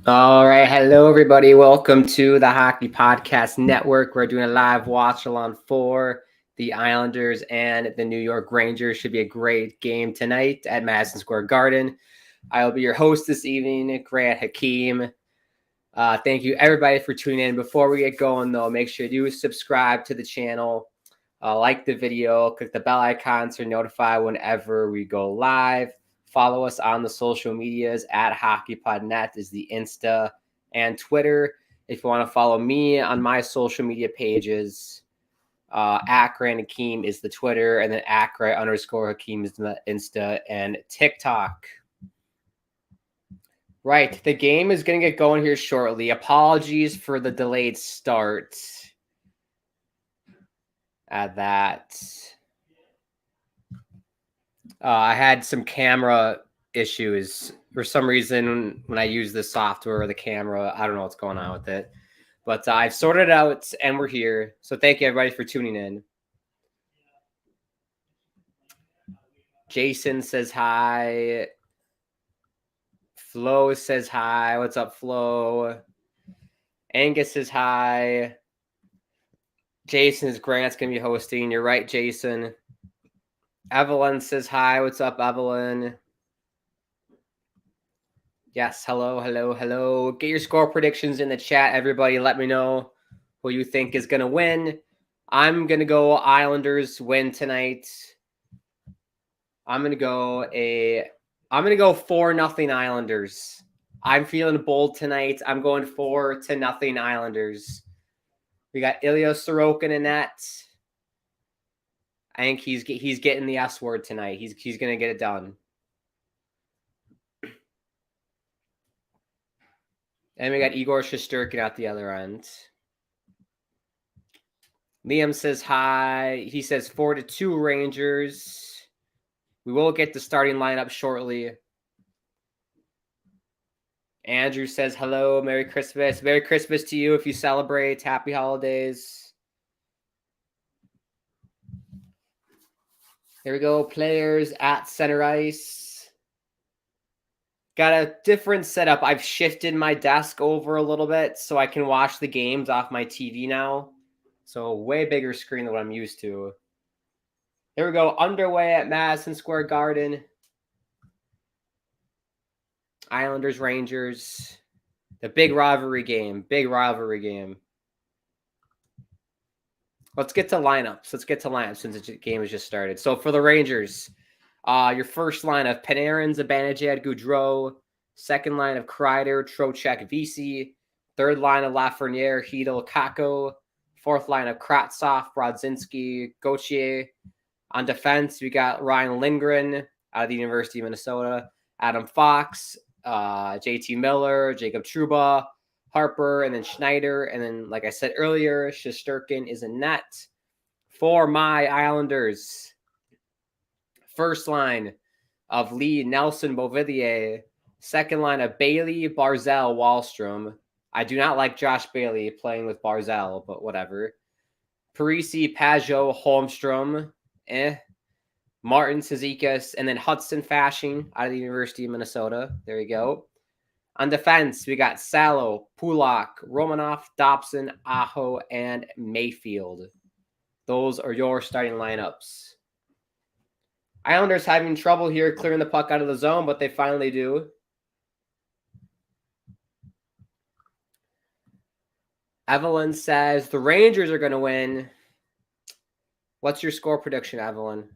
All right. Hello, everybody. Welcome to the Hockey Podcast Network. We're doing a live watch along for the Islanders and the New York Rangers. Should be a great game tonight at Madison Square Garden. I will be your host this evening, Grant Hakeem. Thank you, everybody, for tuning in. Before we get going, though, make sure you subscribe to the channel, like the video, click the bell icon to notify whenever we go live. Follow us on the social medias at HockeyPodNet is the Insta and Twitter. If you want to follow me on my social media pages, at Grant Hakeem is the Twitter, and then at Grant_Hakeem is the Insta and TikTok. Right. The game is going to get going here shortly. Apologies for the delayed start at that. I had some camera issues. For some reason, when I use the software or the camera, I don't know what's going on with it. But I've sorted it out, and we're here. So thank you, everybody, for tuning in. Jason says hi. Flo says hi. What's up, Flo? Angus says hi. Jason is Grant's going to be hosting. You're right, Jason. Evelyn says hi. What's up, Evelyn? Yes, hello. Get your score predictions in the chat, everybody. Let me know who you think is going to win. I'm going to go Islanders win tonight. I'm going to go 4-0 Islanders. I'm feeling bold tonight. I'm going 4-0 Islanders. We got Ilya Sorokin in that. I think he's getting the S word tonight. He's going to get it done. And we got Igor Shesterkin at the other end. Liam says hi. He says 4-2 Rangers. We will get the starting lineup shortly. Andrew says hello. Merry Christmas. Merry Christmas to you if you celebrate. Happy holidays. Here we go. Players at center ice. Got a different setup. I've shifted my desk over a little bit so I can watch the games off my TV now. So way bigger screen than what I'm used to. Here we go. Underway at Madison Square Garden. Islanders, Rangers. The big rivalry game. Let's get to lineups. Since the game has just started. So for the Rangers, your first line of Panarin, Zibanejad, Goudreau. Second line of Kreider, Trocheck, Vesey. Third line of Lafreniere, Hedel, Kakko. Fourth line of Kravtsov, Brodzinski, Gauthier. On defense, we got Ryan Lindgren out of the University of Minnesota, Adam Fox, JT Miller, Jacob Trouba, Harper, and then Schneider. And then, like I said earlier, Shesterkin is in net for my Islanders. First line of Lee, Nelson, Beauvillier. Second line of Bailey, Barzal, Wallstrom. I do not like Josh Bailey playing with Barzal, but whatever. Parisi, Pajot, Holmstrom. Martin, Cizikas, and then Hudson Fasching out of the University of Minnesota. There you go. On defense, we got Salo, Pulak, Romanov, Dobson, Aho, and Mayfield. Those are your starting lineups. Islanders having trouble here clearing the puck out of the zone, but they finally do. Evelyn says the Rangers are going to win. What's your score prediction, Evelyn?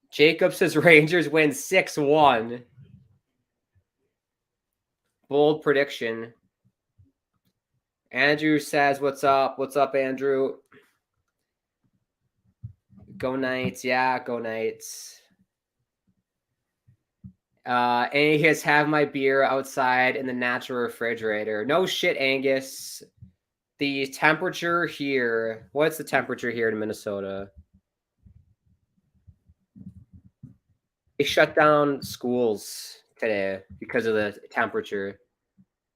Jacob says Rangers win 6-1. Bold prediction. Andrew says, what's up? What's up, Andrew? Go Knights. Yeah, go Knights. Angus, have my beer outside in the natural refrigerator. No shit, Angus. The temperature here. What's the temperature here in Minnesota? They shut down schools today because of the temperature.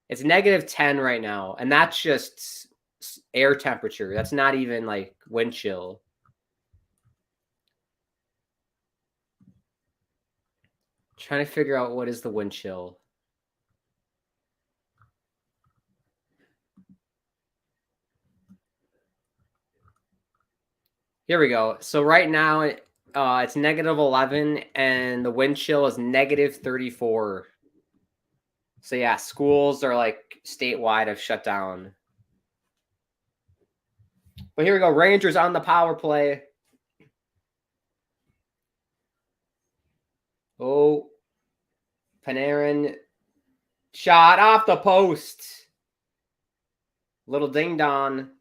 It's -10 right now, and that's just air temperature. That's not even like wind chill. Trying to figure out what is the wind chill. Here we go. So right now, it's -11, and the wind chill is -34. So yeah, schools are like statewide have shut down. But here we go. Rangers on the power play. Oh, Panarin shot off the post. Little ding dong.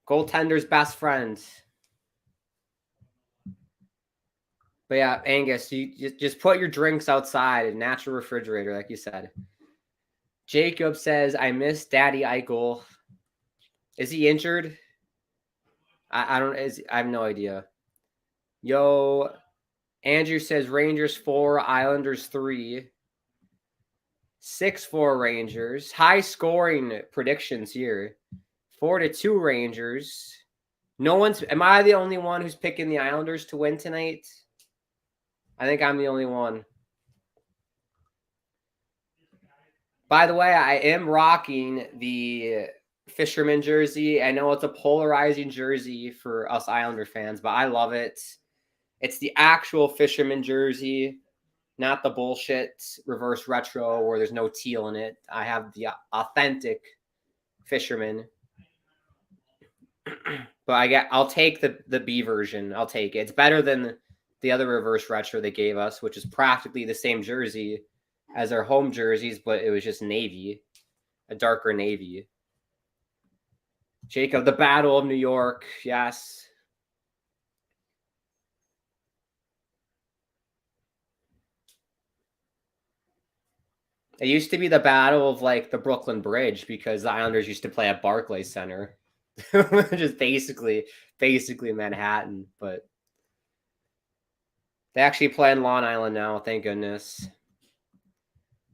Goaltender's best friend. But yeah, Angus, you just put your drinks outside, a natural refrigerator, like you said. Jacob says, I miss Daddy Eichel. Is he injured? I have no idea. Yo, Andrew says Rangers 4, Islanders 3. 6-4 Rangers. High scoring predictions here. 4-2 Rangers. Am I the only one who's picking the Islanders to win tonight? I think I'm the only one. By the way, I am rocking the Fisherman jersey. I know it's a polarizing jersey for us Islander fans, but I love it. It's the actual Fisherman jersey, not the bullshit reverse retro where there's no teal in it. I have the authentic Fisherman. But I'll take the B version. I'll take it. It's better than the other reverse retro they gave us, which is practically the same jersey as our home jerseys, but it was just navy, a darker navy. Jacob, the Battle of New York. Yes. It used to be the battle of like the Brooklyn Bridge because the Islanders used to play at Barclays Center. Just basically Manhattan, but they actually play in Long Island now, thank goodness.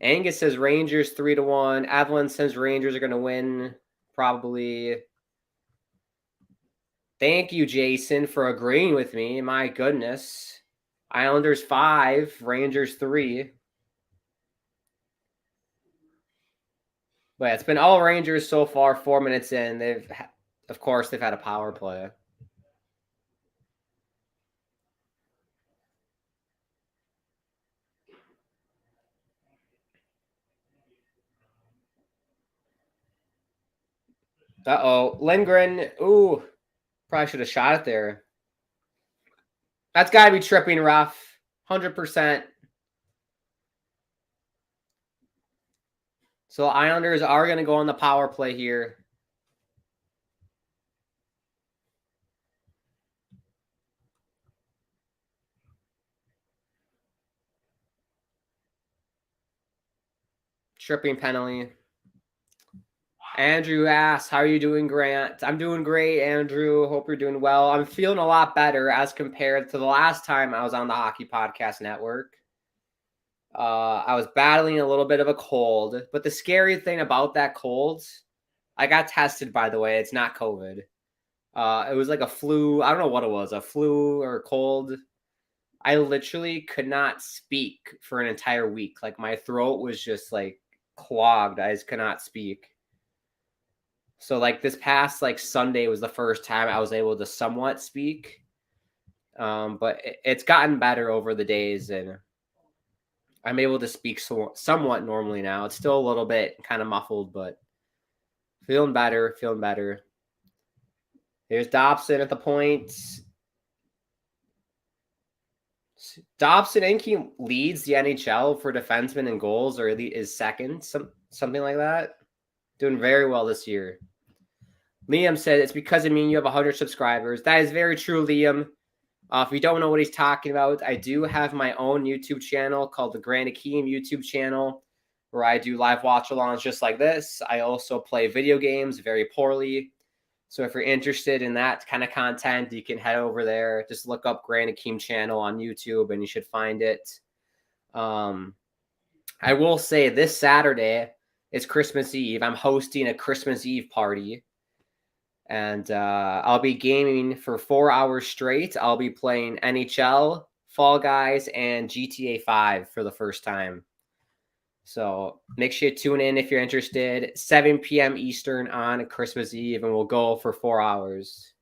Angus says Rangers 3-1. Evelyn says Rangers are going to win, probably. Thank you, Jason, for agreeing with me. My goodness. Islanders 5, Rangers 3. But it's been all Rangers so far, 4 minutes in. They've had a power play. Uh-oh. Lindgren. Ooh. Probably should have shot it there. That's got to be tripping rough. 100%. So Islanders are going to go on the power play here. Tripping penalty. Andrew asks, how are you doing, Grant? I'm doing great, Andrew. Hope you're doing well. I'm feeling a lot better as compared to the last time I was on the Hockey Podcast Network. I was battling a little bit of a cold, but the scary thing about that cold, I got tested, by the way. It's not COVID. It was like a flu. I don't know what it was, a flu or a cold. I literally could not speak for an entire week. Like my throat was just like clogged. I just could not speak. So like this past like Sunday was the first time I was able to somewhat speak. But it's gotten better over the days and I'm able to speak somewhat normally now. It's still a little bit kind of muffled, but feeling better. Here's Dobson at the point. Dobson, I think he leads the NHL for defensemen and goals, or is second, something like that. Doing very well this year. Liam said it's because of me you have 100 subscribers. That is very true, Liam. If you don't know what he's talking about, I do have my own YouTube channel called the Grand Akeem YouTube channel, where I do live watch-alongs just like this. I also play video games very poorly. So if you're interested in that kind of content, you can head over there. Just look up Grand Akeem channel on YouTube and you should find it. I will say this Saturday is Christmas Eve. I'm hosting a Christmas Eve party. And I'll be gaming for 4 hours straight. I'll be playing NHL, Fall Guys, and GTA 5 for the first time. So make sure you tune in if you're interested. 7 p.m. Eastern on Christmas Eve, and we'll go for 4 hours.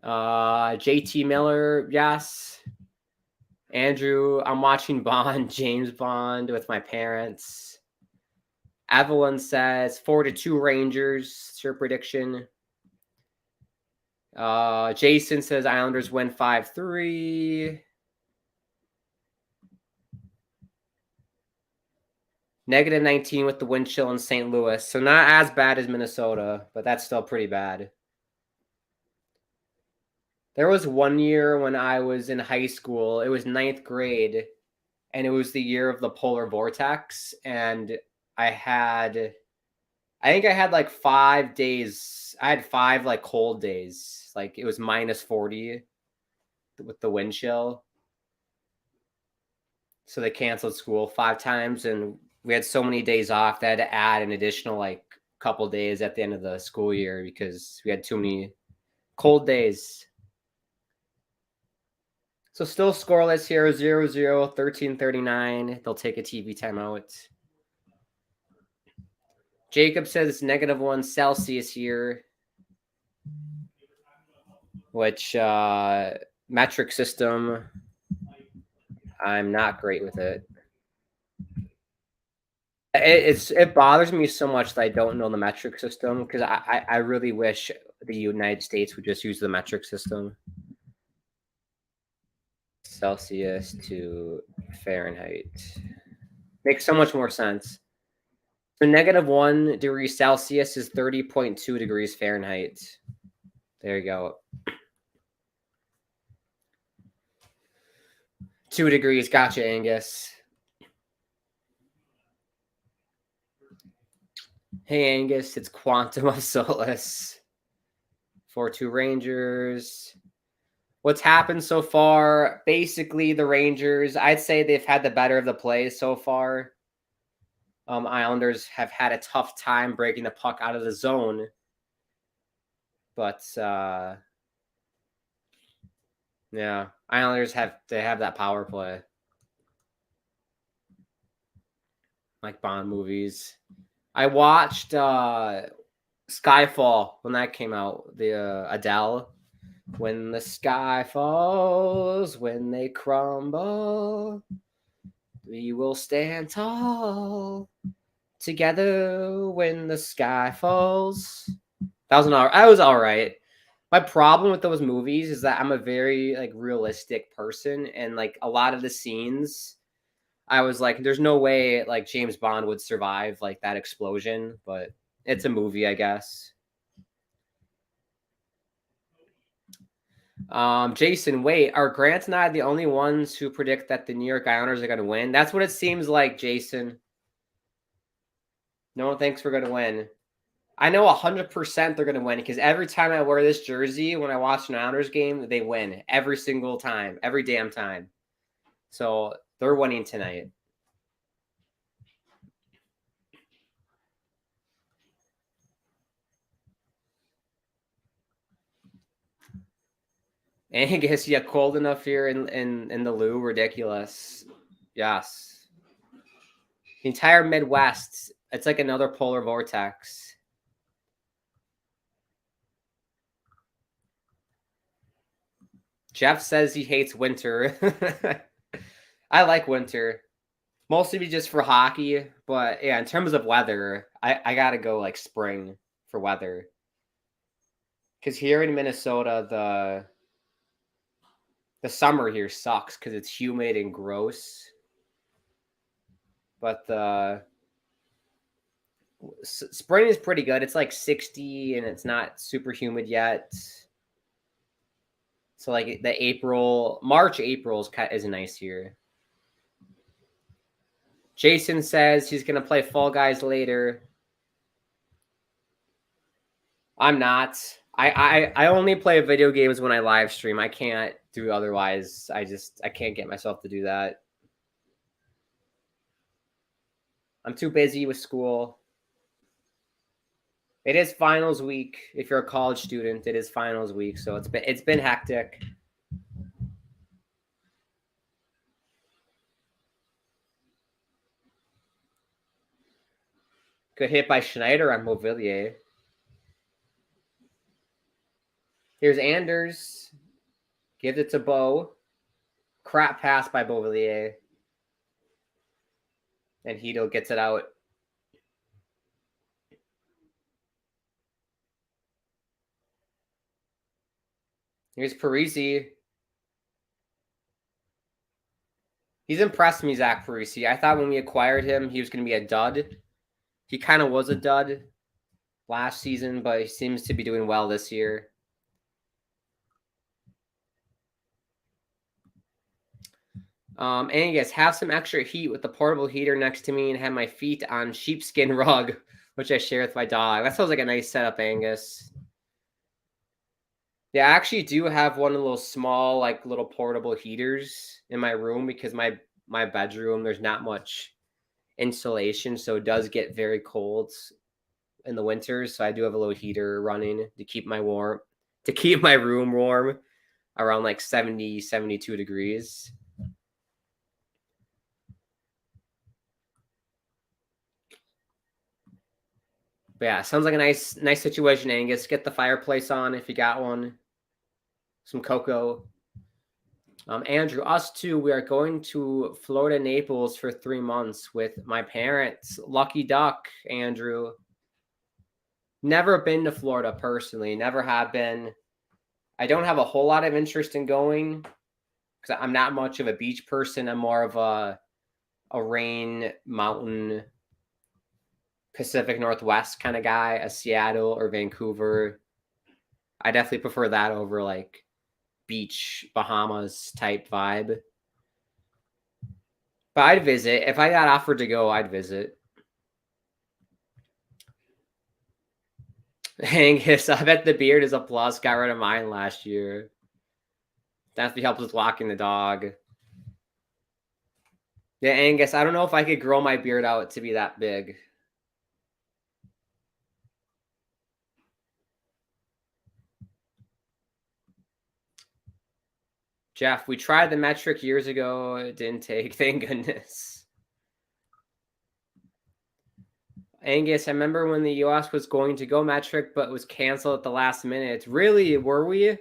JT Miller, yes. Andrew, I'm watching Bond, James Bond with my parents. Evelyn says 4-2 Rangers. It's your prediction. Jason says Islanders win 5-3. -19 with the wind chill in St. Louis. So not as bad as Minnesota, but that's still pretty bad. There was one year when I was in high school. It was 9th grade, and it was the year of the polar vortex. And I think I had like 5 days. I had 5 like cold days. Like it was -40 with the wind chill. So they canceled school 5 times, and we had so many days off. They had to add an additional like couple days at the end of the school year because we had too many cold days. So still scoreless here, 0-0, 13:39. They'll take a TV timeout. Jacob says it's -1 Celsius here, which metric system, I'm not great with it. It bothers me so much that I don't know the metric system because I really wish the United States would just use the metric system. Celsius to Fahrenheit makes so much more sense. So -1 degrees Celsius is 30.2 degrees Fahrenheit. There you go. 2 degrees. Gotcha, Angus. Hey, Angus, it's Quantum of Solace. 4-2 Rangers. What's happened so far? Basically, the Rangers, I'd say they've had the better of the plays so far. Islanders have had a tough time breaking the puck out of the zone. But, yeah, Islanders have that power play. Like Bond movies. I watched Skyfall when that came out, the Adele. When the sky falls, when they crumble, we will stand tall together when the sky falls. That was all right. My problem with those movies is that I'm a very like realistic person, and like a lot of the scenes, I was like, there's no way like James Bond would survive like that explosion, but it's a movie, I guess. Jason, wait, are Grant and I the only ones who predict that the New York Islanders are going to win? That's what it seems like, Jason. No one thinks we're going to win. I know 100% they're going to win because every time I wear this jersey when I watch an Islanders game, they win every single time, every damn time. So they're winning tonight. Angus, yeah, cold enough here in the Lou, ridiculous. Yes. The entire Midwest, it's like another polar vortex. Jeff says he hates winter. I like winter. Mostly just for hockey, but yeah, in terms of weather, I gotta go like spring for weather. Because here in Minnesota, the summer here sucks because it's humid and gross. But the spring is pretty good. It's like 60 and it's not super humid yet. So like the March, April is nice here. Jason says he's gonna play Fall Guys later. I'm not. I only play video games when I live stream. I can't do otherwise. I can't get myself to do that. I'm too busy with school. It is finals week. If you're a college student, it is finals week, so it's been hectic. Good hit by Schneider on Movillier. Here's Anders. Gives it to Bo. Crap pass by Beauvillier. And Hito gets it out. Here's Parisi. He's impressed me, Zach Parisi. I thought when we acquired him, he was going to be a dud. He kind of was a dud last season, but he seems to be doing well this year. Angus, have some extra heat with the portable heater next to me and have my feet on sheepskin rug, which I share with my dog. That sounds like a nice setup, Angus. Yeah, I actually do have one of those small, like, little portable heaters in my room because my bedroom, there's not much insulation, so it does get very cold in the winters. So I do have a little heater running to keep my room warm around like 70, 72 degrees. But yeah, sounds like a nice situation, Angus. Get the fireplace on if you got one. Some cocoa. Andrew, us too. We are going to Florida, Naples for 3 months with my parents. Lucky duck, Andrew. Never been to Florida personally. Never have been. I don't have a whole lot of interest in going because I'm not much of a beach person. I'm more of a rain, mountain, Pacific Northwest kind of guy, a Seattle or Vancouver. I definitely prefer that over like beach, Bahamas type vibe. But I'd visit. If I got offered to go, I'd visit. Angus, I bet the beard is a plus. Got rid of mine last year. Definitely helps with walking the dog. Yeah, Angus, I don't know if I could grow my beard out to be that big. Jeff, we tried the metric years ago. It didn't take. Thank goodness. Angus, I remember when the U.S. was going to go metric, but was canceled at the last minute. Really? Were we?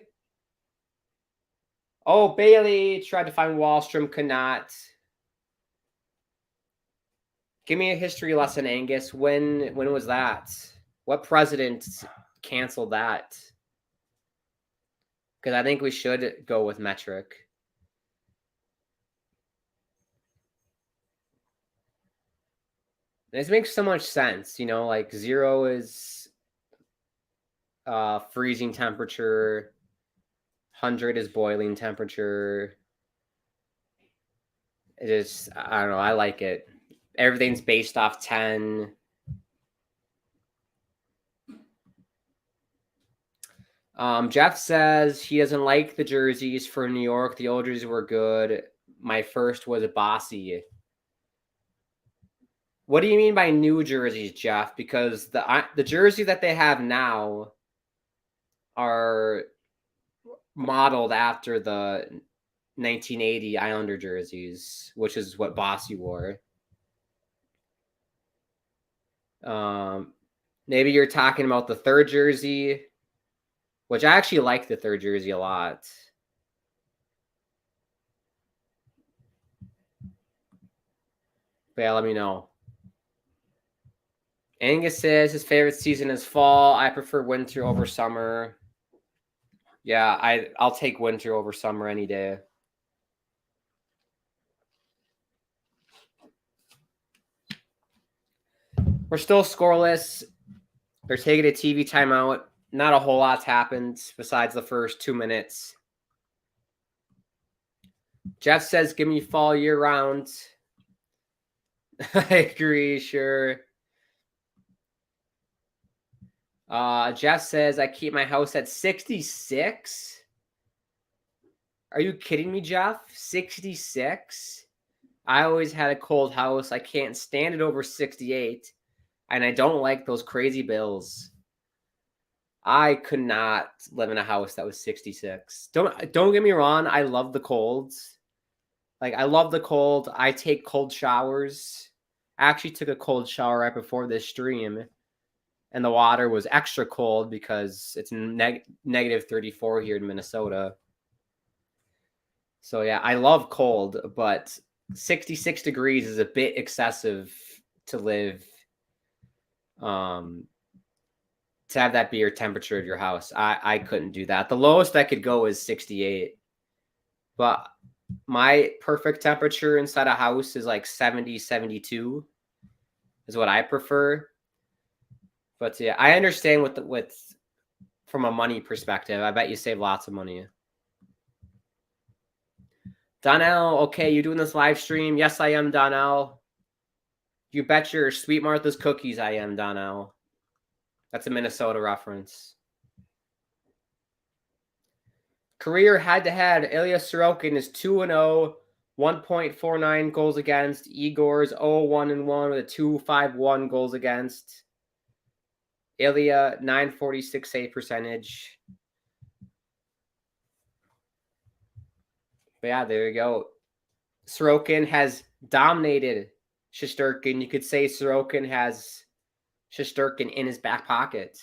Oh, Bailey tried to find Wallstrom, could not. Give me a history lesson, Angus. When was that? What president canceled that? Because I think we should go with metric. This makes so much sense, you know, like 0 is freezing temperature, 100 is boiling temperature. It is, I don't know, I like it. Everything's based off 10. Jeff says he doesn't like the jerseys for New York. The old jerseys were good. My first was a Bossy. What do you mean by new jerseys, Jeff? Because the jersey that they have now are modeled after the 1980 Islander jerseys, which is what Bossy wore. Maybe you're talking about the third jersey, which I actually like the third jersey a lot. But yeah, let me know. Angus says his favorite season is fall. I prefer winter over summer. Yeah, I'll take winter over summer any day. We're still scoreless. They're taking a TV timeout. Not a whole lot's happened besides the first 2 minutes. Jeff says, give me fall year-round. I agree, sure. Jeff says, I keep my house at 66. Are you kidding me, Jeff? 66? I always had a cold house. I can't stand it over 68. And I don't like those crazy bills. I could not live in a house that was 66. Don't get me wrong. I love the colds. Like, I love the cold. I take cold showers. I actually took a cold shower right before this stream. And the water was extra cold because it's negative 34 here in Minnesota. So, yeah, I love cold, but 66 degrees is a bit excessive to live, to have that be your temperature of your house. I couldn't do that. The lowest I could go is 68. But my perfect temperature inside a house is like 70, 72 is what I prefer. But yeah, I understand with from a money perspective. I bet you save lots of money. Donnell, okay, you doing this live stream? Yes, I am, Donnell. You bet your Sweet Martha's cookies I am, Donnell. That's a Minnesota reference. Career head-to-head, Ilya Sorokin is 2-0, 1.49 goals against. Igor's 0-1-1 with a 2.51 goals against. Ilya, 946 save percentage. But yeah, there you go. Sorokin has dominated Shesterkin. You could say Sorokin has Shesterkin in his back pocket.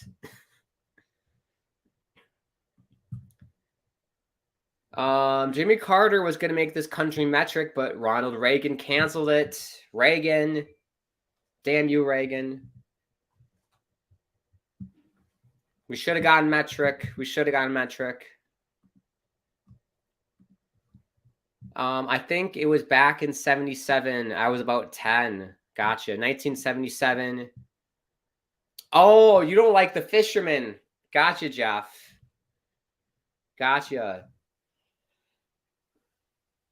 Jimmy Carter was going to make this country metric, but Ronald Reagan canceled it. Reagan. Damn you, Reagan. We should have gotten metric. I think it was back in 77. I was about 10. Gotcha. 1977. Oh, you don't like the fisherman. Gotcha, Jeff. Gotcha.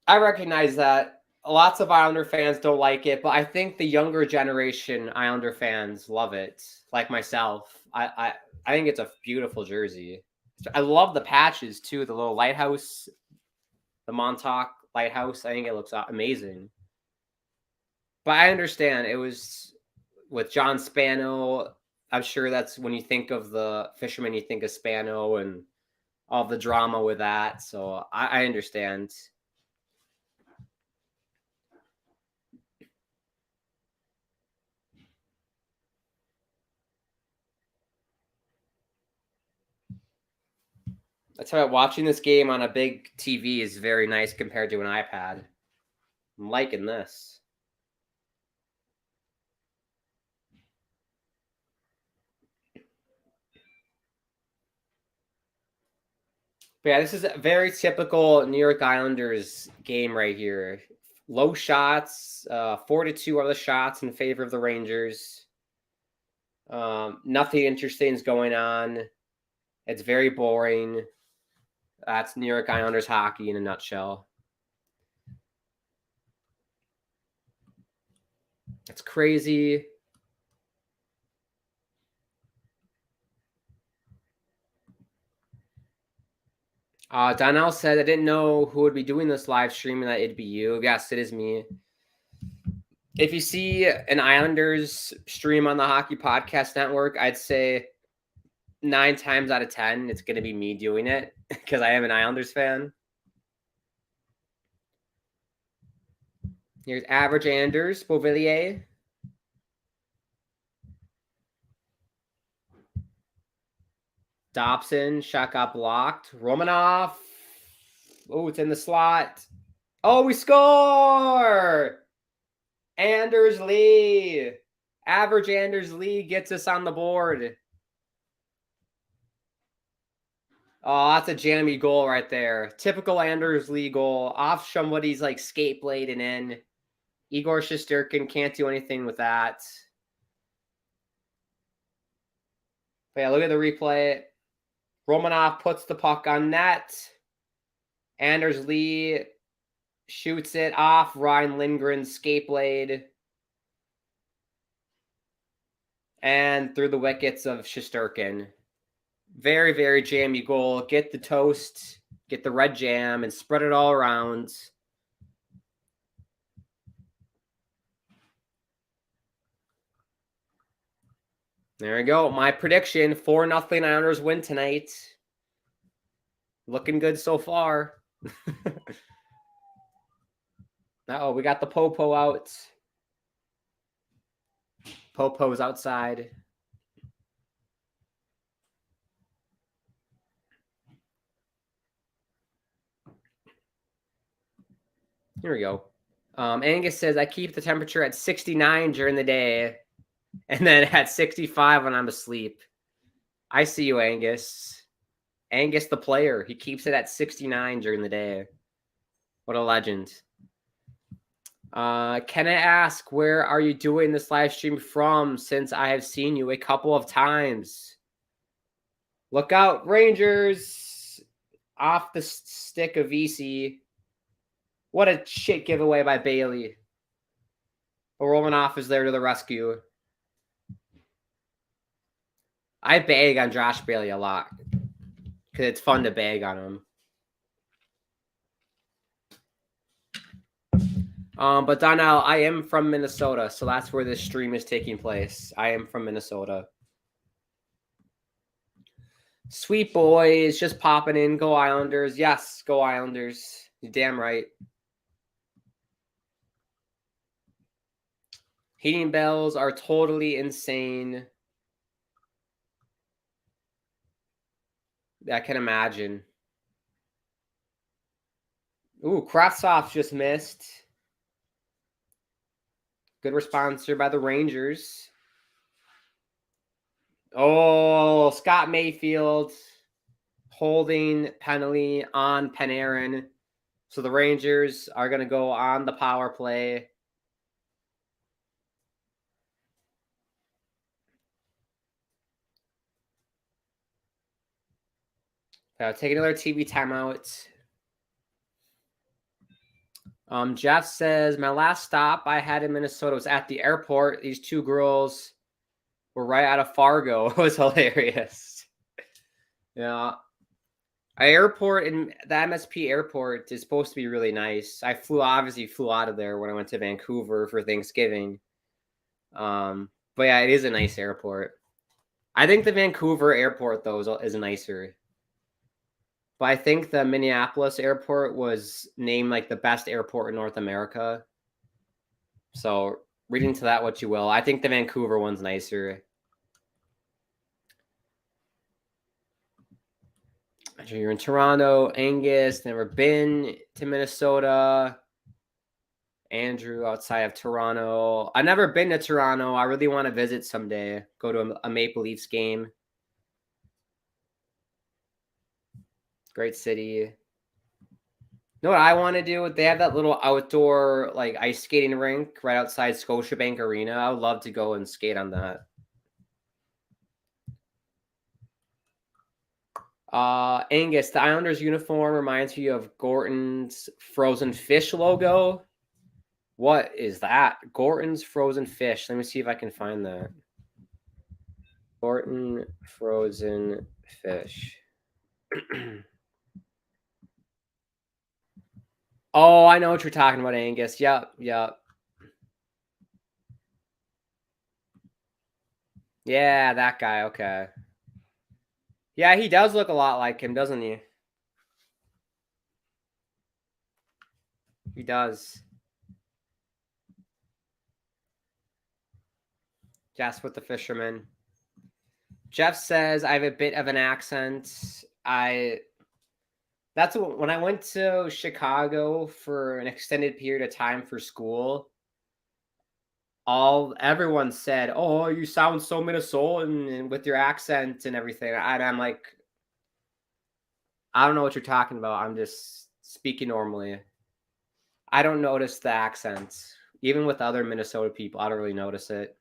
I recognize that. Lots of Islander fans don't like it, but I think the younger generation Islander fans love it, like myself. I think it's a beautiful jersey. I love the patches, too, the little lighthouse, the Montauk lighthouse. I think it looks amazing. But I understand it was with John Spano. I'm sure that's when you think of the fisherman, you think of Spano and all the drama with that. So I understand. That's why watching this game on a big TV is very nice compared to an iPad. I'm liking this. But yeah, this is a very typical New York Islanders game right here. Low shots, 4-2 are the shots in favor of the Rangers. Nothing interesting is going on. It's very boring. That's New York Islanders hockey in a nutshell. It's crazy. Donnell said, I didn't know who would be doing this live stream and that it'd be you. Yes, it is me. If you see an Islanders stream on the Hockey Podcast Network, I'd say 9 times out of 10, it's going to be me doing it because I am an Islanders fan. Here's Average Anders, Beauvillier. Dobson, shot got blocked. Romanov. Oh, it's in the slot. Oh, we score! Anders Lee. Average Anders Lee gets us on the board. Oh, that's a jammy goal right there. Typical Anders Lee goal. Off somebody's like skate blade and in. Igor Shesterkin can't do anything with that. But yeah, look at the replay. Romanov puts the puck on net. Anders Lee shoots it off Ryan Lindgren's skate blade. And through the wickets of Shesterkin. Very, very jammy goal. Get the toast, get the red jam, and spread it all around. There we go. My prediction, 4-0 Islanders win tonight. Looking good so far. Uh-oh, we got the Popo out. Popo's outside. Here we go. Angus says, I keep the temperature at 69 during the day and then at 65 when I'm asleep. I see you, Angus. Angus, the player. He keeps it at 69 during the day. What a legend. Can I ask, where are you doing this live stream from, since I have seen you a couple of times? Look out, Rangers. Off the stick of VC. What a shit giveaway by Bailey. But Romanoff is there to the rescue. I bag on Josh Bailey a lot because it's fun to bag on him. But Donnell, I am from Minnesota, so that's where this stream is taking place. I am from Minnesota. Sweet boys, just popping in. Go Islanders. Yes, go Islanders. You're damn right. Heating bells are totally insane. I can imagine. Ooh, Kravtsov just missed. Good response here by the Rangers. Oh, Scott Mayfield holding penalty on Panarin. So the Rangers are going to go on the power play. Take another TV timeout. Jeff says, my last stop I had in Minnesota was at the airport. These two girls were right out of Fargo. It was hilarious. Yeah. Our airport in the MSP airport is supposed to be really nice. I obviously flew out of there when I went to Vancouver for Thanksgiving. But yeah, it is a nice airport. I think the Vancouver airport, though, is nicer. But I think the Minneapolis airport was named like the best airport in North America. So read into that what you will. I think the Vancouver one's nicer. You're in Toronto. Angus, never been to Minnesota. Andrew, outside of Toronto. I've never been to Toronto. I really want to visit someday. Go to a Maple Leafs game. Great city. You know what I want to do? They have that little outdoor like ice skating rink right outside Scotiabank Arena. I would love to go and skate on that. Angus, the Islanders uniform reminds you of Gorton's frozen fish logo. What is that? Gorton's frozen fish. Let me see if I can find that. Gorton frozen fish. Oh, I know what you're talking about, Angus. Yep. Yeah, that guy. Okay. Yeah, he does look a lot like him, doesn't he? He does. Just with the fisherman. Jeff says, I have a bit of an accent. That's when I went to Chicago for an extended period of time for school. Everyone said, "Oh, you sound so Minnesotan and with your accent and everything." I'm like, I don't know what you're talking about. I'm just speaking normally. I don't notice the accent. Even with other Minnesota people, I don't really notice it.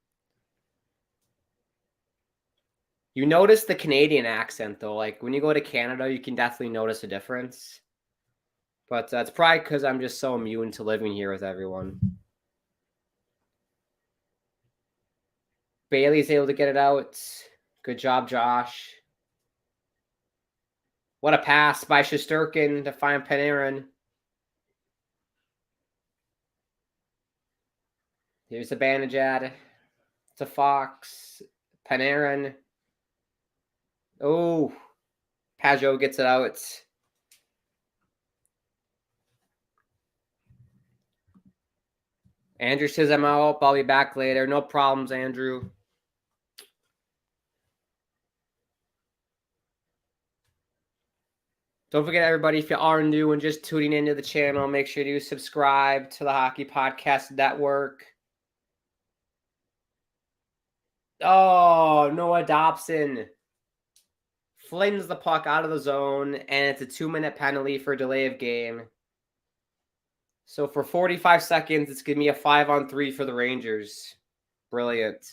You notice the Canadian accent, though. Like, when you go to Canada, you can definitely notice a difference. But it's probably because I'm just so immune to living here with everyone. Bailey's able to get it out. Good job, Josh. What a pass by Shesterkin to find Panarin. Here's the Banajad to Fox. Panarin. Oh, Pajot gets it out. Andrew says, I'm out. I'll be back later. No problems, Andrew. Don't forget, everybody, if you are new and just tuning into the channel, make sure to subscribe to the Hockey Podcast Network. Oh, Noah Dobson flings the puck out of the zone, and it's a 2-minute penalty for delay of game. So for 45 seconds, it's going to be a 5-on-3 for the Rangers. Brilliant.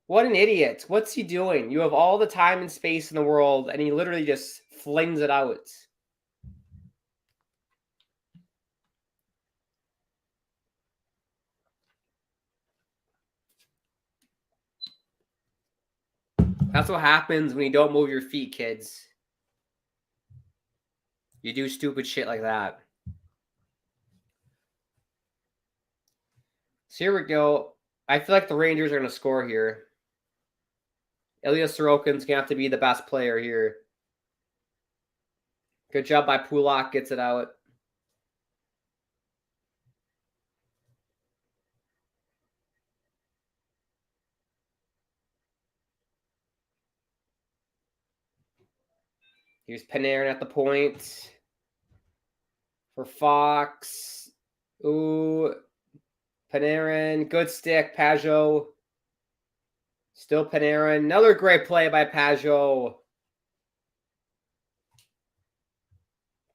What an idiot. What's he doing? You have all the time and space in the world, and he literally just flings it out. That's what happens when you don't move your feet, kids. You do stupid shit like that. So here we go. I feel like the Rangers are going to score here. Ilya Sorokin's going to have to be the best player here. Good job by Pulak. Gets it out. Here's Panarin at the point. For Fox. Ooh. Panarin. Good stick. Pajot. Still Panarin. Another great play by Pajot.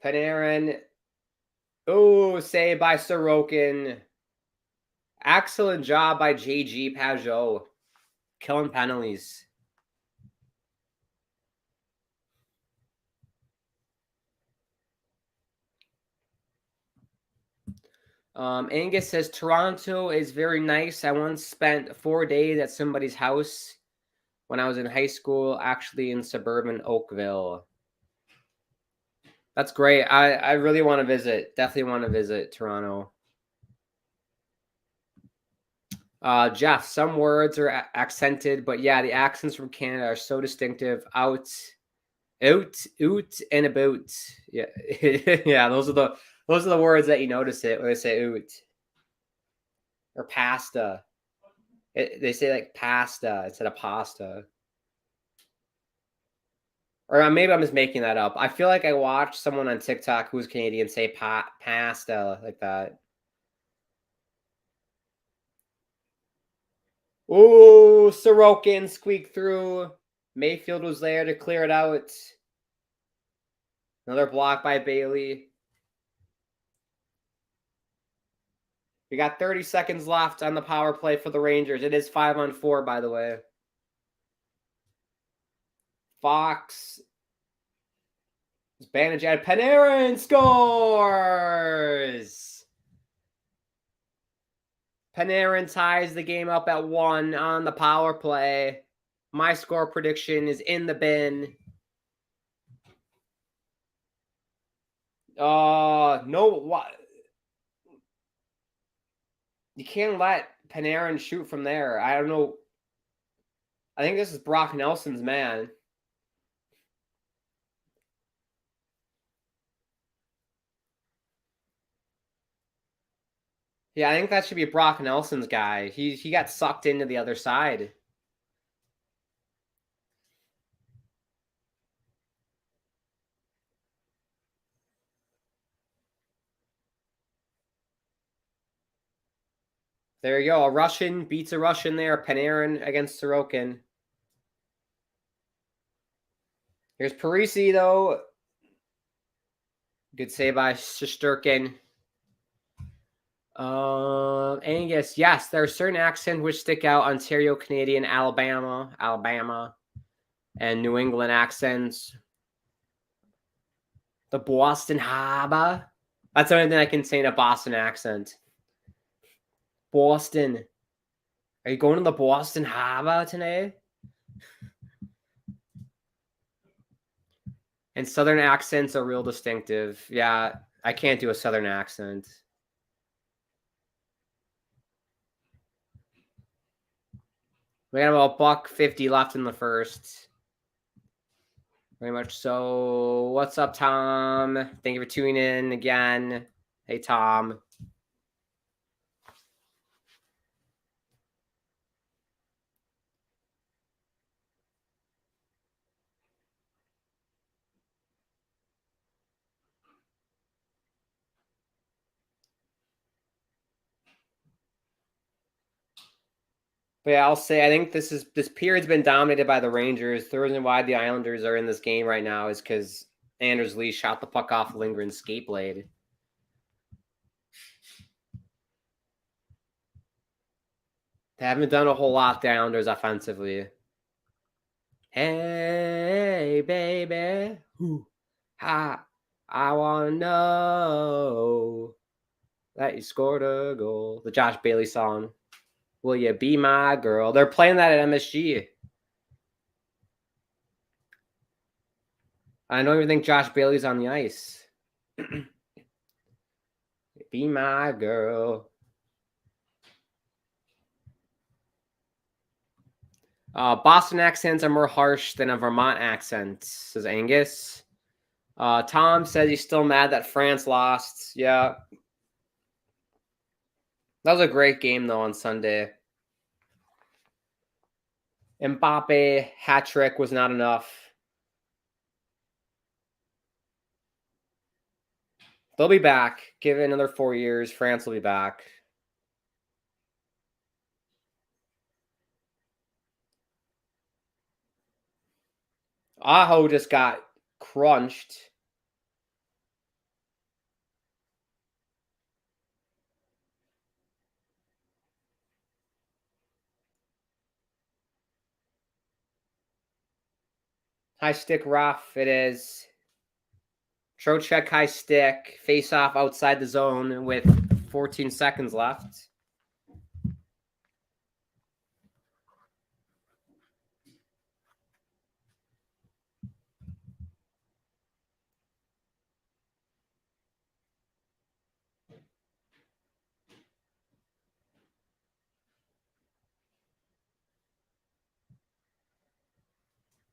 Panarin. Ooh, saved by Sorokin. Excellent job by JG Pajot. Killing penalties. Angus says, Toronto is very nice. I once spent 4 days at somebody's house when I was in high school, actually in suburban Oakville. That's great. I really want to visit. Definitely want to visit Toronto. Jeff, some words are accented, but yeah, the accents from Canada are so distinctive. Out, and about. Yeah, yeah. Those are the words that you notice it when they say out or pasta. They say like pasta instead of pasta. Or maybe I'm just making that up. I feel like I watched someone on TikTok who's Canadian say pasta like that. Ooh, Sorokin squeaked through. Mayfield was there to clear it out. Another block by Bailey. We got 30 seconds left on the power play for the Rangers. It is 5-on-4, by the way. Fox. Banajad. Panarin scores! Panarin ties the game up at 1 on the power play. My score prediction is in the bin. No, what? You can't let Panarin shoot from there. I don't know. I think this is Brock Nelson's man. Yeah, I think that should be Brock Nelson's guy. He got sucked into the other side. There you go. A Russian beats a Russian there. Panarin against Sorokin. Here's Parisi, though. Good save by Shesterkin. Angus, yes, there are certain accents which stick out. Ontario, Canadian, Alabama, and New England accents. The Boston Harbor. That's the only thing I can say in a Boston accent. Boston. Are you going to the Boston Harbor today? And Southern accents are real distinctive. Yeah, I can't do a Southern accent. We got about $1.50 left in the first. Very much so. What's up, Tom? Thank you for tuning in again. Hey, Tom. But yeah, I'll say I think this period's been dominated by the Rangers. The reason why the Islanders are in this game right now is because Anders Lee shot the puck off Lindgren's skate blade. They haven't done a whole lot, the Islanders, offensively. Hey, baby. I want to know that you scored a goal. The Josh Bailey song. Will you be my girl? They're playing that at MSG. I don't even think Josh Bailey's on the ice. Be my girl. Boston accents are more harsh than a Vermont accent, says Angus. Tom says he's still mad that France lost. Yeah. That was a great game, though, on Sunday. Mbappe hat trick was not enough. They'll be back. Give it another 4 years. France will be back. Aho just got crunched. High stick rough. It is. Trocheck high stick. Face off outside the zone with 14 seconds left.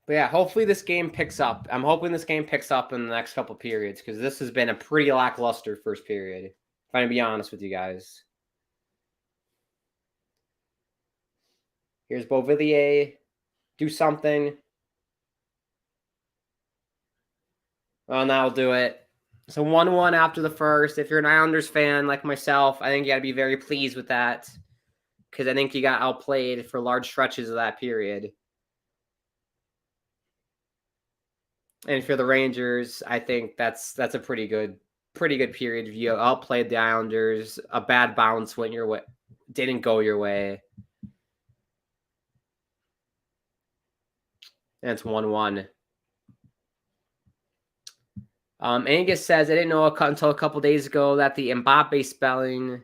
But yeah, hopefully this game picks up. I'm hoping this game picks up in the next couple periods because this has been a pretty lackluster first period. If I'm going to be honest with you guys. Here's Beauvillier. Do something. Oh, that'll do it. So 1-1 after the first. If you're an Islanders fan like myself, I think you got to be very pleased with that because I think you got outplayed for large stretches of that period. And for the Rangers, I think that's a pretty good period. You outplayed the Islanders. A bad bounce went your way, didn't go your way. And it's 1-1. Angus says, I didn't know until a couple days ago that the Mbappe spelling,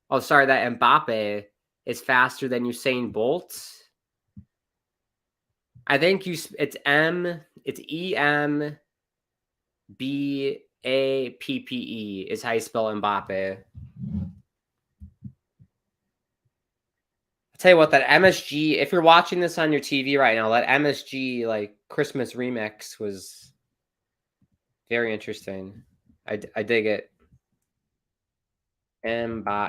that Mbappe is faster than Usain Bolt. I think it's EMBAPPE is how you spell Mbappe. I'll tell you what, that MSG, if you're watching this on your TV right now, that MSG like Christmas remix was very interesting. I dig it. MBAPPE.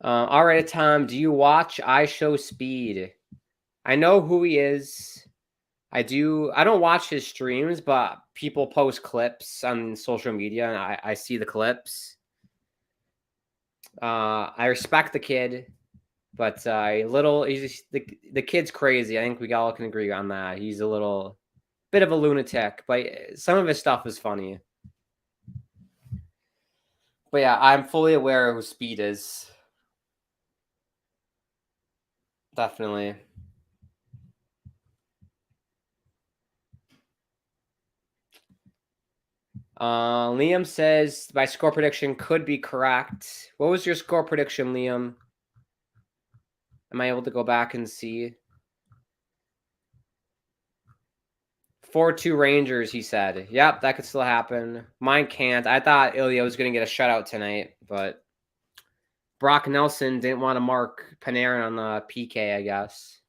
All right, Tom, do you watch I Show Speed? I know who he is. I don't watch his streams, but people post clips on social media, and I see the clips. I respect the kid, but he's the kid's crazy. I think we all can agree on that. He's a little bit of a lunatic, but some of his stuff is funny. But yeah, I'm fully aware of who Speed is. Definitely. Liam says my score prediction could be correct. What was your score prediction, Liam? Am I able to go back and see? 4-2 Rangers, he said. Yep, that could still happen. Mine can't. I thought Ilya was going to get a shutout tonight, but Brock Nelson didn't want to mark Panarin on the PK, I guess.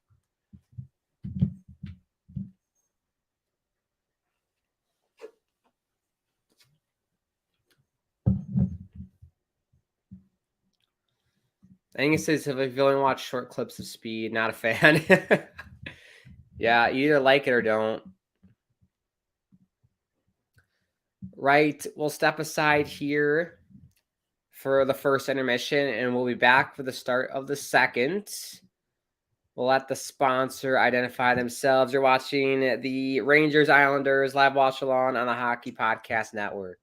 I think it says if you've only watched short clips of Speed, not a fan. Yeah, you either like it or don't. Right, we'll step aside here. for the first intermission, and we'll be back for the start of the second. We'll let the sponsor identify themselves. You're watching the Rangers Islanders live watch along on the Hockey Podcast Network.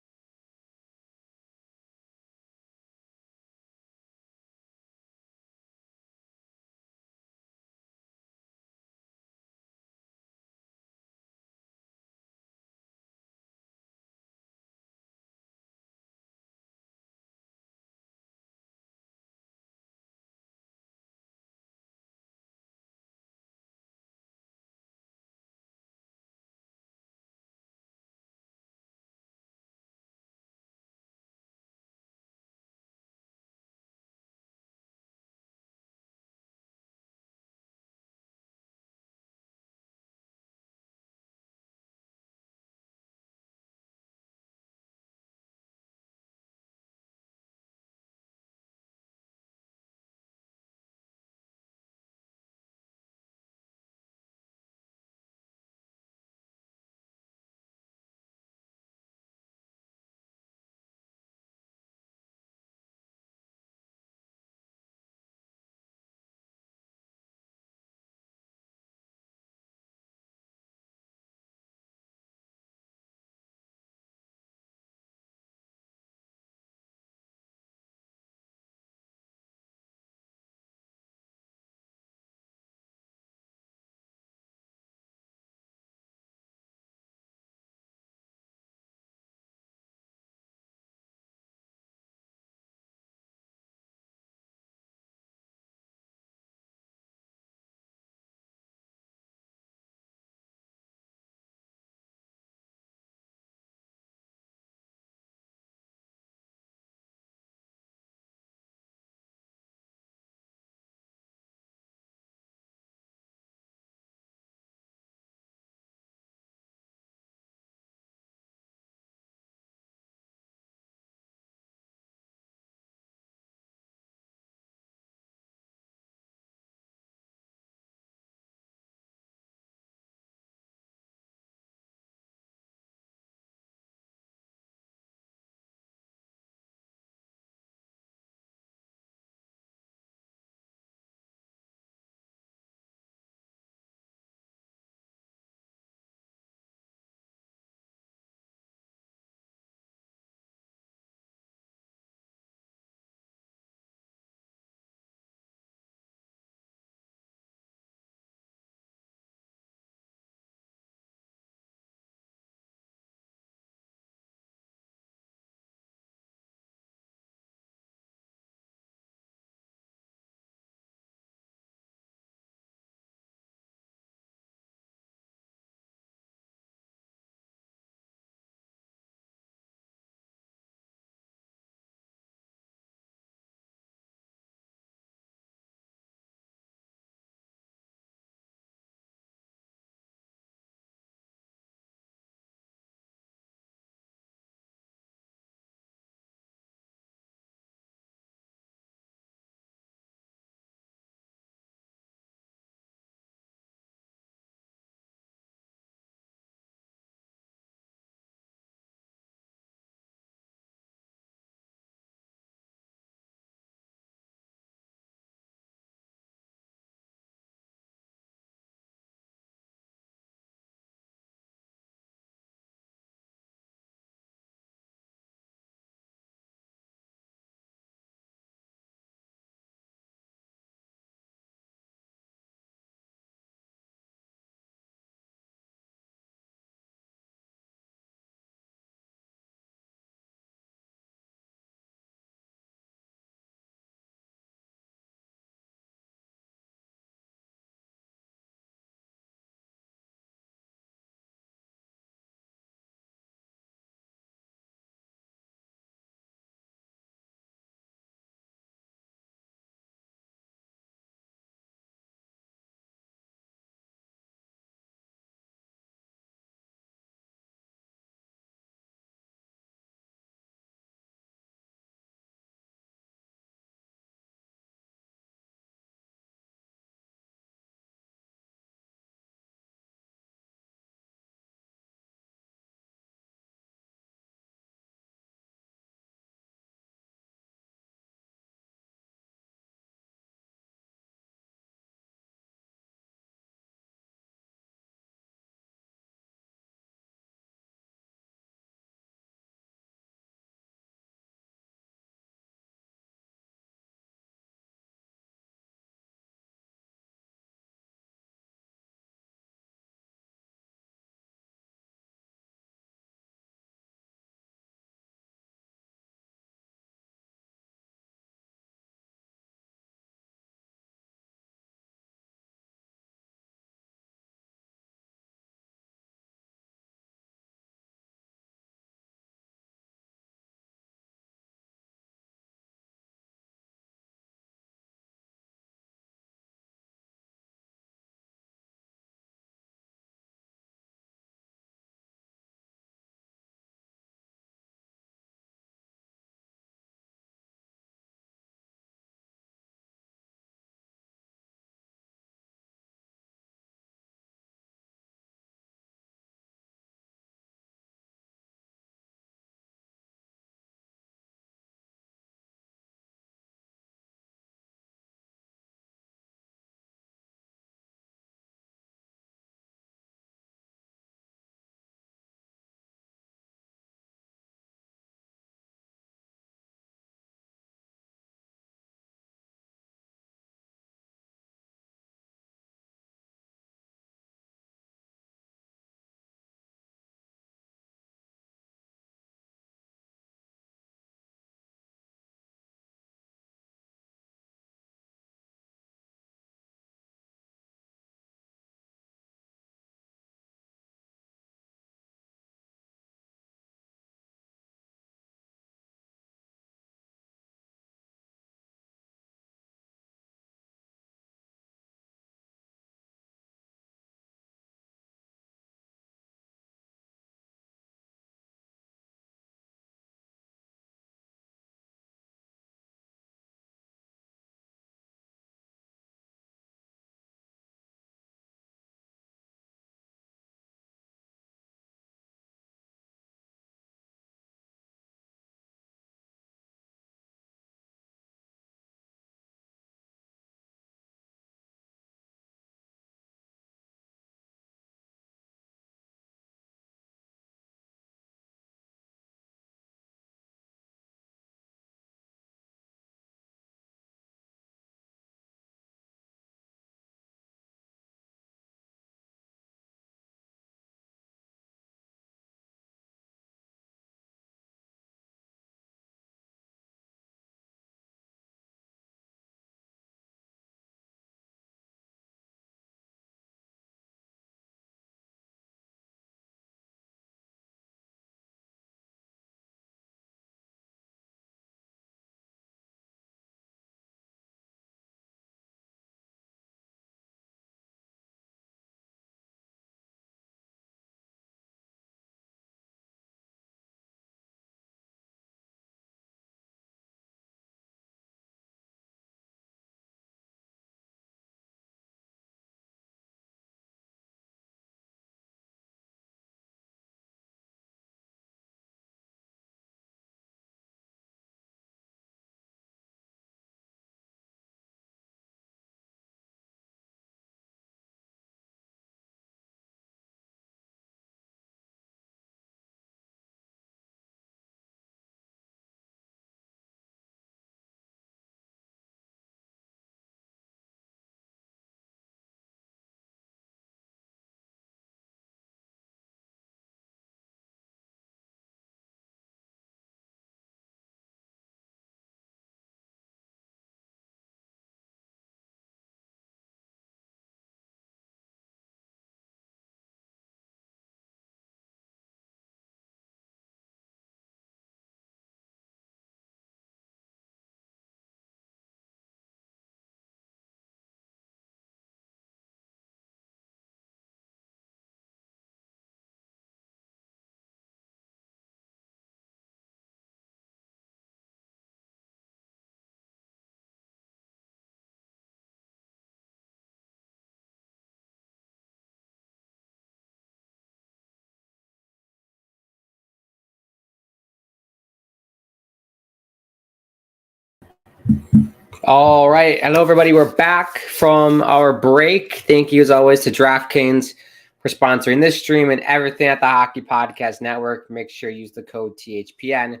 All right. Hello, everybody. We're back from our break. Thank you, as always, to DraftKings for sponsoring this stream and everything at the Hockey Podcast Network. Make sure you use the code THPN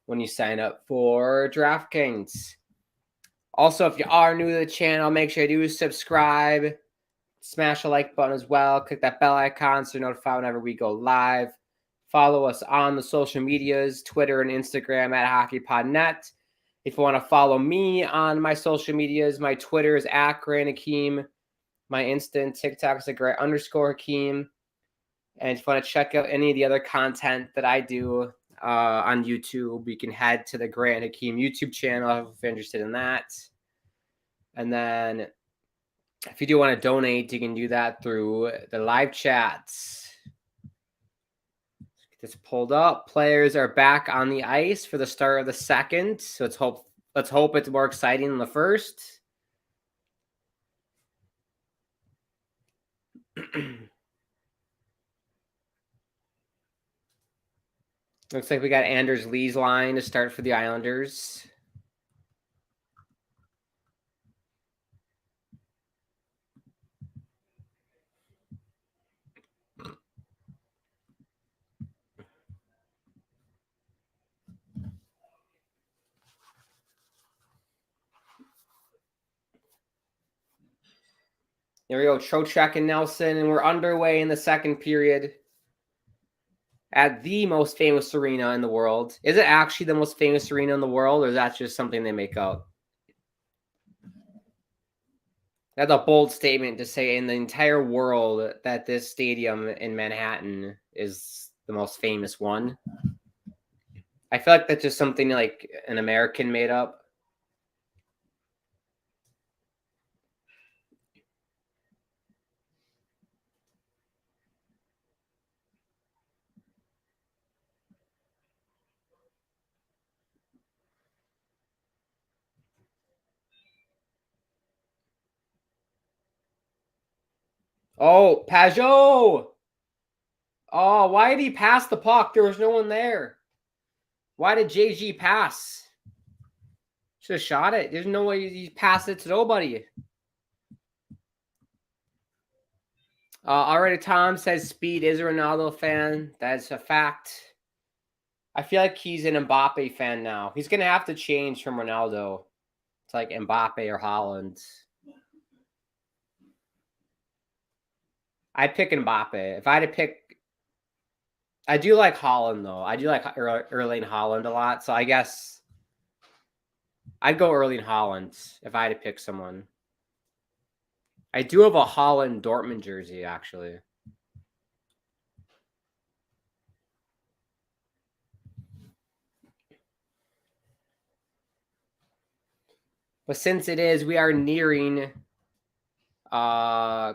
when you sign up for DraftKings. Also, if you are new to the channel, make sure you do subscribe, smash the like button as well. Click that bell icon so you're notified whenever we go live. Follow us on the social medias, Twitter and Instagram at HockeyPodNet. If you want to follow me on my social medias, my Twitter is at Grant Hakeem. My Insta and TikTok is at Grant_Hakeem. And if you want to check out any of the other content that I do on YouTube, you can head to the Grant Hakeem YouTube channel if you're interested in that. And then if you do want to donate, you can do that through the live chats. This pulled up. Players are back on the ice for the start of the second. So let's hope it's more exciting than the first. Looks like we got Anders Lee's line to start for the Islanders. There we go, Trocheck and Nelson, and we're underway in the second period at the most famous arena in the world. Is it actually the most famous arena in the world, or is that just something they make up? That's a bold statement to say in the entire world that this stadium in Manhattan is the most famous one. I feel like that's just something like an American made up. Oh, Pajot! Oh, why did he pass the puck? There was no one there. Why did JG pass? Should have shot it. There's no way he passed it to nobody. Already, Tom says Speed is a Ronaldo fan. That's a fact. I feel like he's an Mbappe fan now. He's going to have to change from Ronaldo to like Mbappe or Haaland. I'd pick Mbappe. If I had to pick, I do like Haaland though. I do like Erling Haaland a lot. So I guess I'd go Erling Haaland if I had to pick someone. I do have a Haaland Dortmund jersey actually. But since we are nearing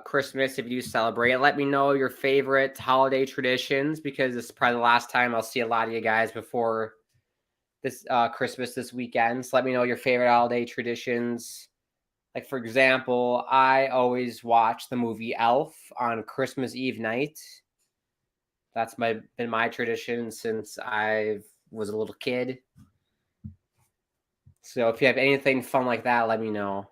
Christmas, if you do celebrate, let me know your favorite holiday traditions, because this is probably the last time I'll see a lot of you guys before this Christmas this weekend. So let me know your favorite holiday traditions. Like, for example, I always watch the movie Elf on Christmas Eve night. That's been my tradition since I was a little kid. So if you have anything fun like that, let me know.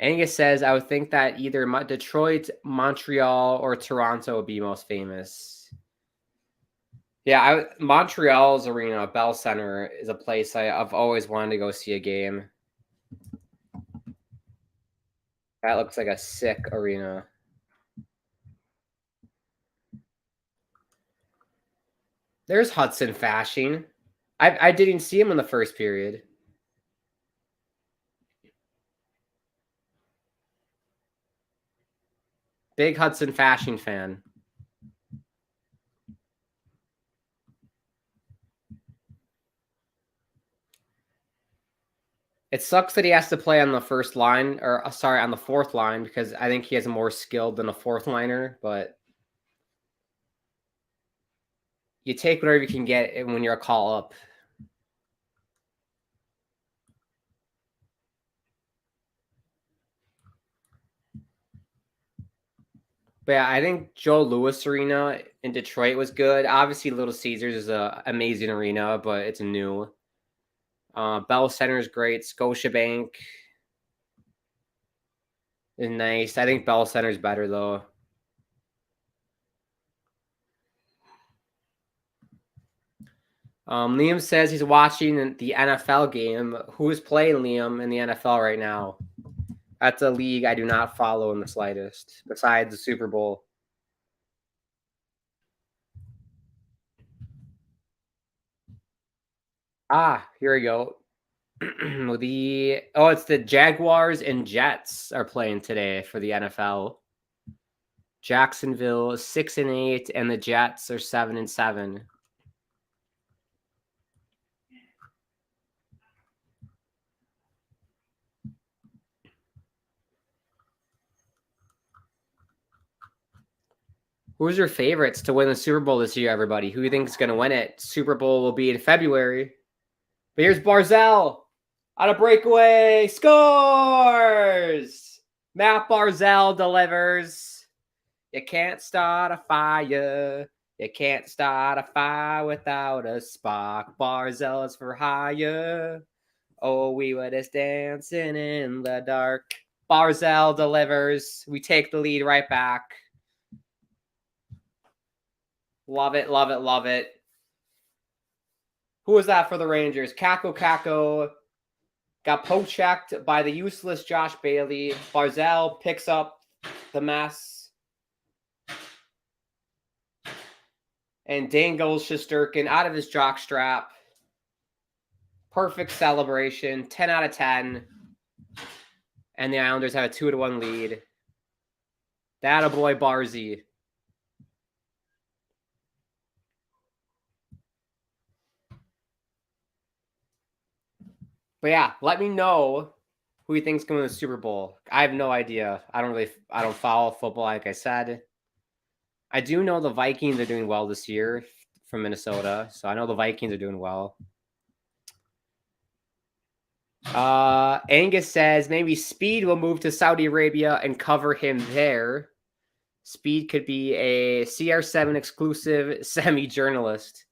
Angus says, I would think that either Detroit, Montreal, or Toronto would be most famous. Yeah, Montreal's arena, Bell Center, is a place I've always wanted to go see a game. That looks like a sick arena. There's Hudson Fasching. I didn't see him in the first period. Big Hudson Fasching fan. It sucks that he has to play on the first line, or sorry, on the fourth line, because I think he has more skill than a fourth liner, but you take whatever you can get when you're a call up. But yeah, I think Joe Louis Arena in Detroit was good. Obviously, Little Caesars is a amazing arena, but it's new. Bell Center is great. Scotiabank is nice. I think Bell Center is better though. Liam says he's watching the NFL game. Who is playing Liam in the NFL right now? That's a league I do not follow in the slightest, besides the Super Bowl. Here we go. It's the Jaguars and Jets are playing today for the NFL. Jacksonville 6-8, and the Jets are 7-7. Who's your favorites to win the Super Bowl this year, everybody? Who do you think is going to win it? Super Bowl will be in February. But here's Barzell on a breakaway. Scores! Matt Barzell delivers. You can't start a fire. You can't start a fire without a spark. Barzell is for hire. Oh, we were just dancing in the dark. Barzell delivers. We take the lead right back. Love it, love it, love it. Who was that for the Rangers? Kako got poke-checked by the useless Josh Bailey. Barzell picks up the mess. And dangles Shesterkin out of his jockstrap. Perfect celebration. 10 out of 10. And the Islanders have a 2-1 lead. That a boy Barzy. But yeah, let me know who you think's going to the Super Bowl. I have no idea. I don't follow football, like I said. I do know the Vikings are doing well this year from Minnesota, so I know the Vikings are doing well. Angus says maybe Speed will move to Saudi Arabia and cover him there. Speed could be a CR7 exclusive semi-journalist.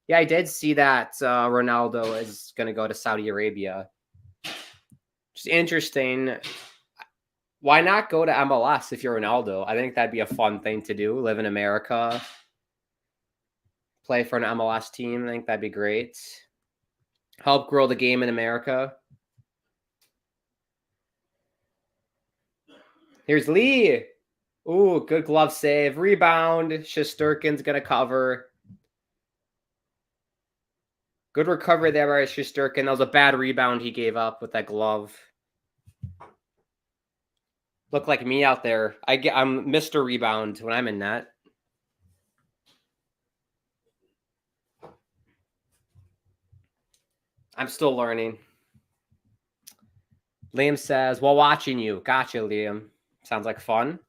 Yeah, I did see that Ronaldo is going to go to Saudi Arabia. Just interesting. Why not go to MLS if you're Ronaldo? I think that'd be a fun thing to do. Live in America. Play for an MLS team. I think that'd be great. Help grow the game in America. Here's Lee. Ooh, good glove save. Rebound. Shesterkin's going to cover. Good recovery there by Shesterkin. That was a bad rebound he gave up with that glove. Look like me out there. I'm Mr. Rebound when I'm in net. I'm still learning. Liam says, while watching you. Gotcha, Liam. Sounds like fun.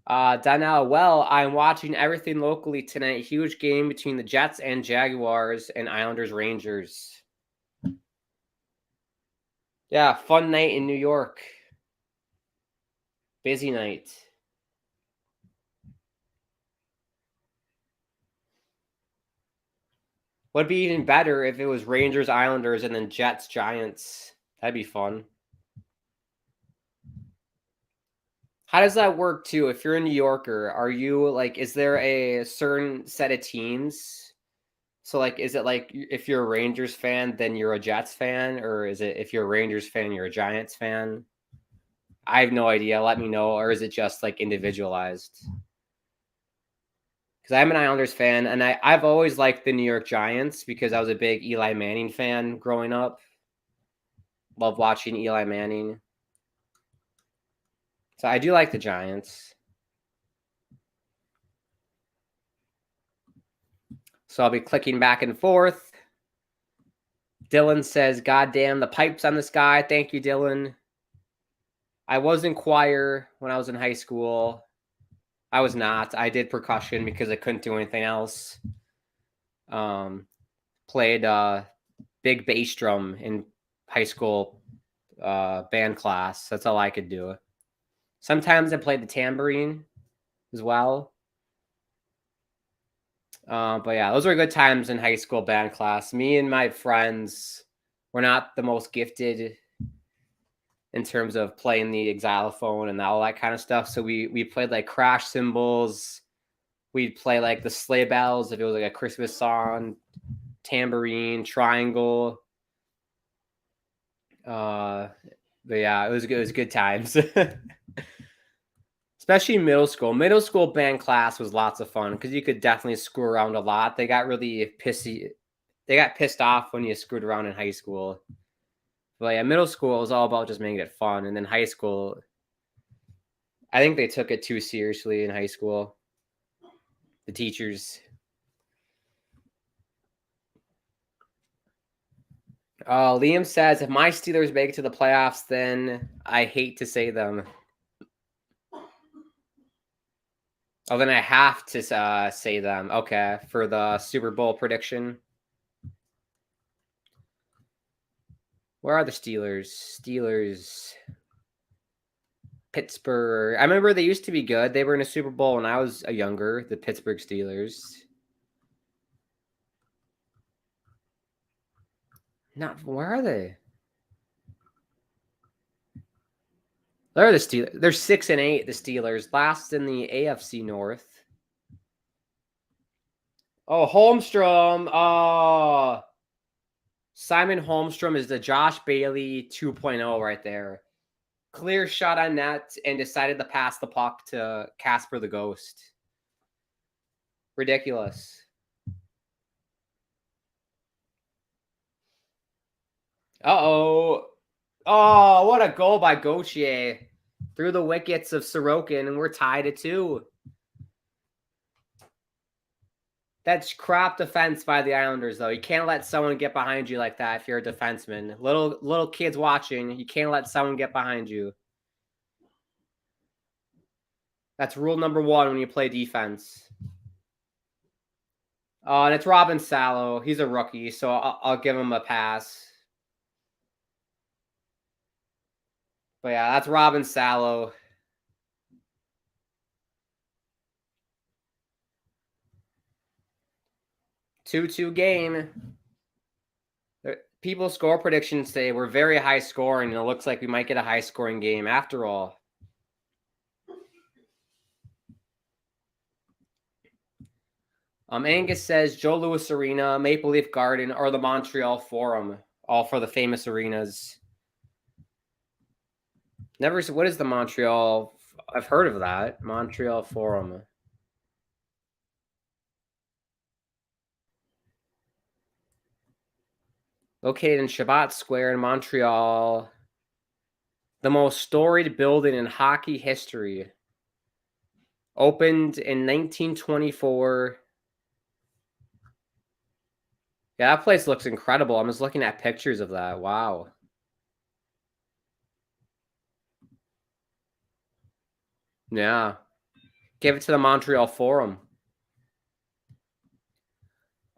Donnell, well, I'm watching everything locally tonight. Huge game between the Jets and Jaguars and Islanders Rangers. Yeah, fun night in New York. Busy night. Would be even better if it was Rangers Islanders and then Jets Giants. That'd be fun. How does that work too? If you're a New Yorker, are you like, is there a certain set of teams? So like, is it like if you're a Rangers fan, then you're a Jets fan? Or is it if you're a Rangers fan, you're a Giants fan? I have no idea. Let me know. Or is it just like individualized? Because I'm an Islanders fan, and I've always liked the New York Giants because I was a big Eli Manning fan growing up. Love watching Eli Manning. So I do like the Giants. So I'll be clicking back and forth. Dylan says, God damn, the pipes on this guy. Thank you, Dylan. I was in choir when I was in high school. I was not. I did percussion because I couldn't do anything else. Played big bass drum in high school band class. That's all I could do. Sometimes I played the tambourine. as well. But yeah, those were good times in high school band class. Me and my friends were not the most gifted in terms of playing the xylophone and all that kind of stuff. So we played like crash cymbals. We'd play like the sleigh bells if it was like a Christmas song, tambourine, triangle. But yeah, it was good times. Especially middle school. Middle school band class was lots of fun because you could definitely screw around a lot. They got really pissy. They got pissed off when you screwed around in high school. But yeah, middle school was all about just making it fun. And then high school, I think they took it too seriously in high school. The teachers. Liam says, if my Steelers make it to the playoffs, then I hate to say them. Oh, then I have to say them. Okay, for the Super Bowl prediction. Where are the Steelers? Steelers. Pittsburgh. I remember they used to be good. They were in a Super Bowl when I was younger, the Pittsburgh Steelers. Where are they? They're the Steelers. They're 6-8, the Steelers. Last in the AFC North. Oh, Holmstrom. Oh. Simon Holmstrom is the Josh Bailey 2.0 right there. Clear shot on net and decided to pass the puck to Casper the Ghost. Ridiculous. Uh-oh. Oh, what a goal by Gauthier. Through the wickets of Sorokin, and we're tied at 2. That's crap defense by the Islanders, though. You can't let someone get behind you like that if you're a defenseman. Little kids watching, you can't let someone get behind you. That's rule number 1 when you play defense. And it's Robin Salo. He's a rookie, so I'll give him a pass. But yeah, that's Robin Salo. Two game. People's score predictions say we're very high scoring, and it looks like we might get a high scoring game after all. Angus says Joe Louis Arena, Maple Leaf Garden, or the Montreal Forum, all for the famous arenas. What is the Montreal? I've heard of that. Montreal Forum. Located in Shabbat Square in Montreal. The most storied building in hockey history. Opened in 1924. Yeah, that place looks incredible. I'm just looking at pictures of that. Wow. Yeah. Give it to the Montreal Forum.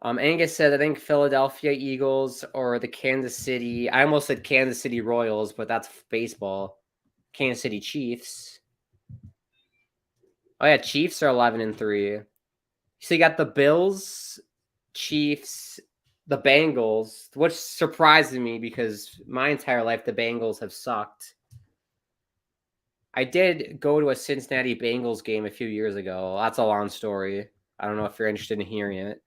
Angus said, I think Philadelphia Eagles or the Kansas City. I almost said Kansas City Royals, but that's baseball. Kansas City Chiefs. Oh, yeah. Chiefs are 11-3. So you got the Bills, Chiefs, the Bengals, which surprises me because my entire life the Bengals have sucked. I did go to a Cincinnati Bengals game a few years ago. That's a long story. I don't know if you're interested in hearing it.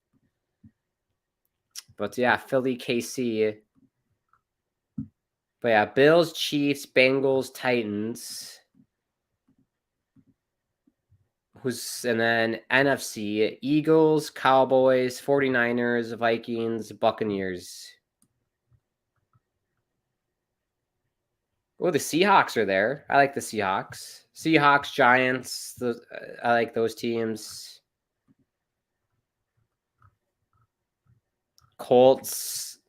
But yeah, Philly, KC. But yeah, Bills, Chiefs, Bengals, Titans. And then NFC, Eagles, Cowboys, 49ers, Vikings, Buccaneers. Oh, the Seahawks are there. I like the Seahawks. Seahawks, Giants. I like those teams. Colts.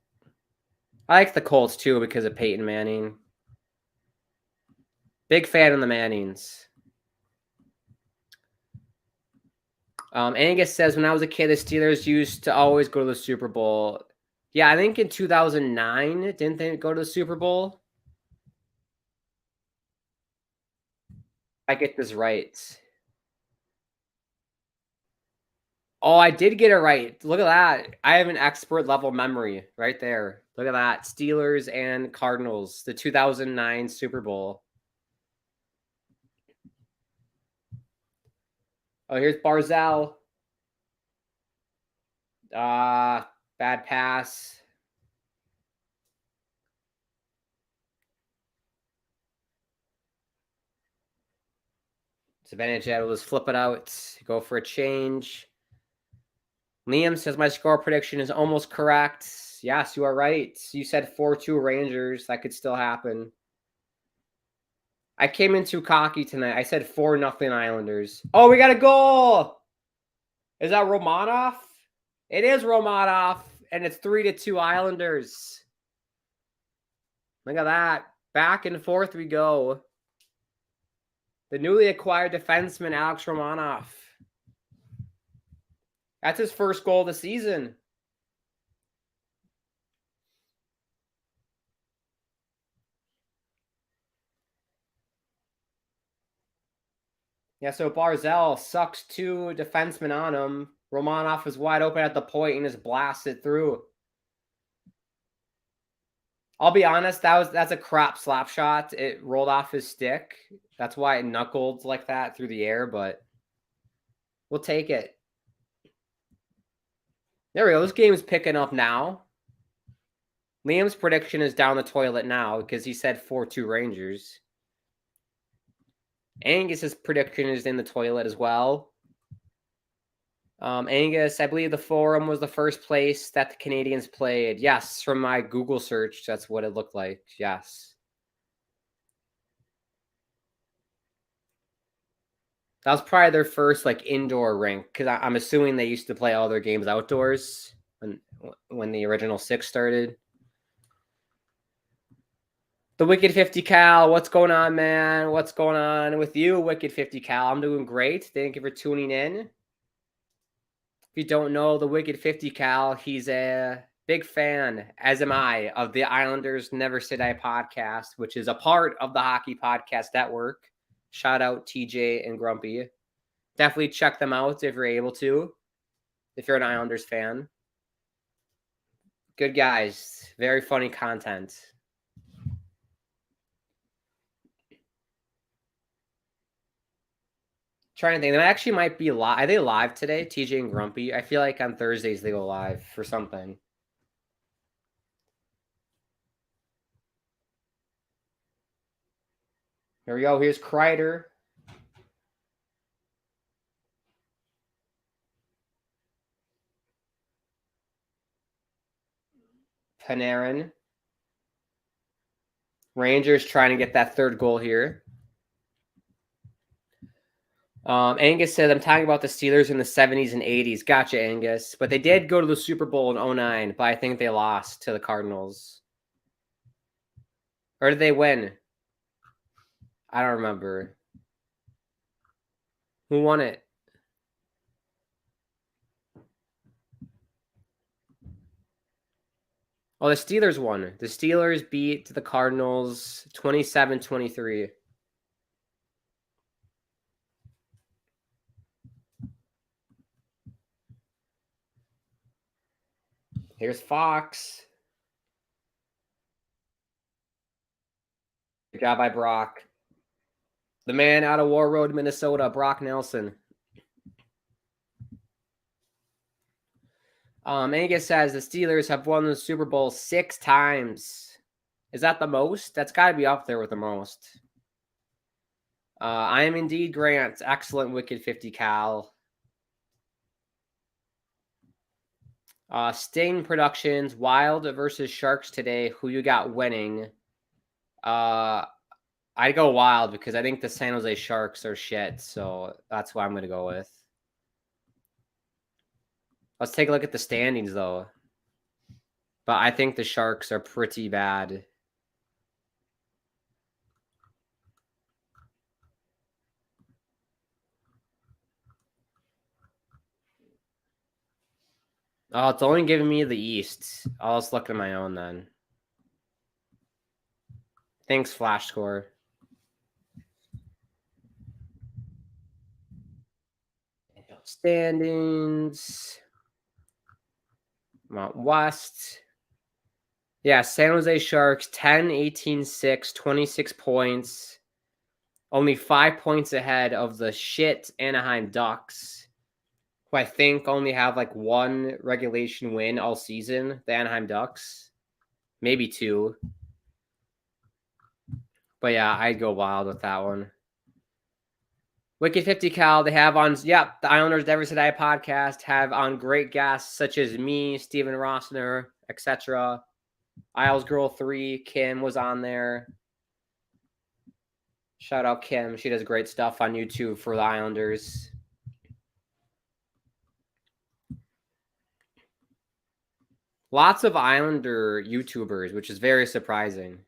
I like the Colts too because of Peyton Manning. Big fan of the Mannings. Angus says, when I was a kid, the Steelers used to always go to the Super Bowl. Yeah, I think in 2009, didn't they go to the Super Bowl? I get this right. Oh, I did get it right. Look at that. I have an expert level memory right there. Look at that. Steelers and Cardinals, the 2009 Super Bowl. Oh, here's Barzell. Bad pass. Zibanejad will just flip it out. Go for a change. Liam says my score prediction is almost correct. Yes, you are right. You said 4-2 Rangers. That could still happen. I came in too cocky tonight. I said 4-0 Islanders. Oh, we got a goal. Is that Romanov? It is Romanov, and it's 3-2 Islanders. Look at that. Back and forth we go. The newly acquired defenseman, Alex Romanov. That's his first goal of the season. Yeah, so Barzell sucks 2 defensemen on him. Romanov is wide open at the point and just blasts it through. I'll be honest, that's a crap slap shot. It rolled off his stick. That's why it knuckled like that through the air, but we'll take it. There we go. This game is picking up now. Liam's prediction is down the toilet now because he said 4-2 Rangers. Angus's prediction is in the toilet as well. Angus, I believe the Forum was the first place that the Canadians played. Yes, from my Google search, that's what it looked like. Yes. That was probably their first like indoor rink because I'm assuming they used to play all their games outdoors when the original 6 started. The Wicked 50 Cal, what's going on, man? What's going on with you, Wicked 50 Cal? I'm doing great. Thank you for tuning in. If you don't know the Wicked 50 Cal, he's a big fan, as am I, of the Islanders Never Say Die podcast, which is a part of the Hockey Podcast Network. Shout out TJ and Grumpy. Definitely check them out if you're able to, if you're an Islanders fan. Good guys. Very funny content. Trying to think. They actually might be live. Are they live today, TJ and Grumpy? I feel like on Thursdays they go live for something. Here we go. Here's Kreider. Panarin. Rangers trying to get that third goal here. Angus said, I'm talking about the Steelers in the 70s and 80s. Gotcha, Angus. But they did go to the Super Bowl in 2009, but I think they lost to the Cardinals. Or did they win? I don't remember. Who won it? Oh, the Steelers won. The Steelers beat the Cardinals 27-23. Here's Fox. Good job by Brock. The man out of War Road, Minnesota, Brock Nelson. Angus says the Steelers have won the Super Bowl 6 times. Is that the most? That's got to be up there with the most. I am indeed Grant. Excellent Wicked 50 Cal. Sting Productions, Wild versus Sharks today. Who you got winning? I'd go Wild because I think the San Jose Sharks are shit. So that's what I'm going to go with. Let's take a look at the standings, though. But I think the Sharks are pretty bad. Oh, it's only giving me the East. I'll just look at my own then. Thanks, Flash Score. Standings. Mount West. Yeah, San Jose Sharks, 10, 18, 6, 26 points. Only 5 points ahead of the shit Anaheim Ducks, who I think only have like one regulation win all season, the Anaheim Ducks. Maybe 2. But yeah, I'd go Wild with that one. Wicked 50 Cal, they have on, the Islanders Never Say Die podcast have on great guests such as me, Steven Rossner, etc. Isles Girl 3, Kim was on there. Shout out Kim. She does great stuff on YouTube for the Islanders. Lots of Islander YouTubers, which is very surprising.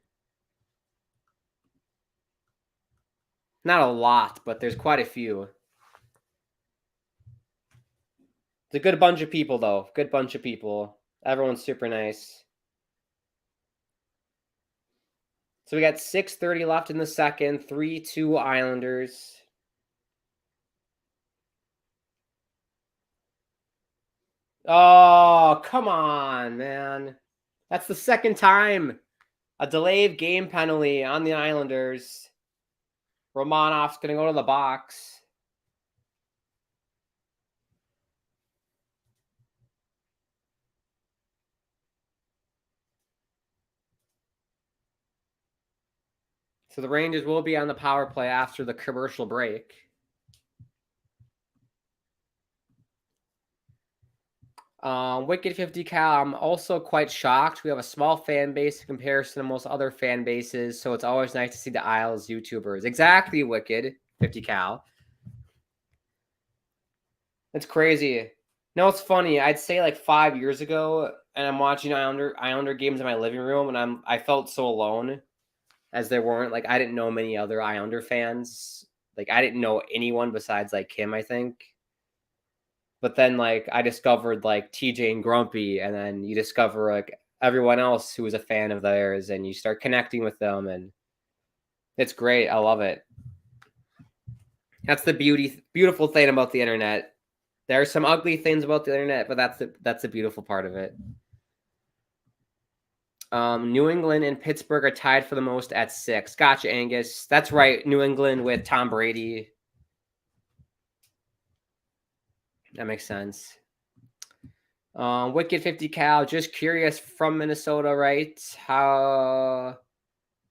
Not a lot, but there's quite a few. It's a good bunch of people, though. Good bunch of people. Everyone's super nice. So we got 6:30 left in the second. 3-2 Islanders. Oh, come on, man. That's the second time. A delayed game penalty on the Islanders. Romanov's going to go to the box. So the Rangers will be on the power play after the commercial break. Wicked 50 Cal, I'm also quite shocked. We have a small fan base in comparison to most other fan bases, so it's always nice to see the Isles YouTubers. Exactly, Wicked 50 Cal. It's crazy. No, it's funny. I'd say like 5 years ago, and I'm watching Islander games in my living room, and I felt so alone, as there weren't, like, I didn't know many other Islander fans. Like, I didn't know anyone besides like Kim, I think. But then, like, I discovered, like, TJ and Grumpy, and then you discover, like, everyone else who was a fan of theirs, and you start connecting with them, and it's great. I love it. That's the beautiful thing about the internet. There are some ugly things about the internet, but that's the beautiful part of it. New England and Pittsburgh are tied for the most at 6. Gotcha, Angus. That's right. New England with Tom Brady. That makes sense. Wicked 50 Cal, just curious, from Minnesota, right?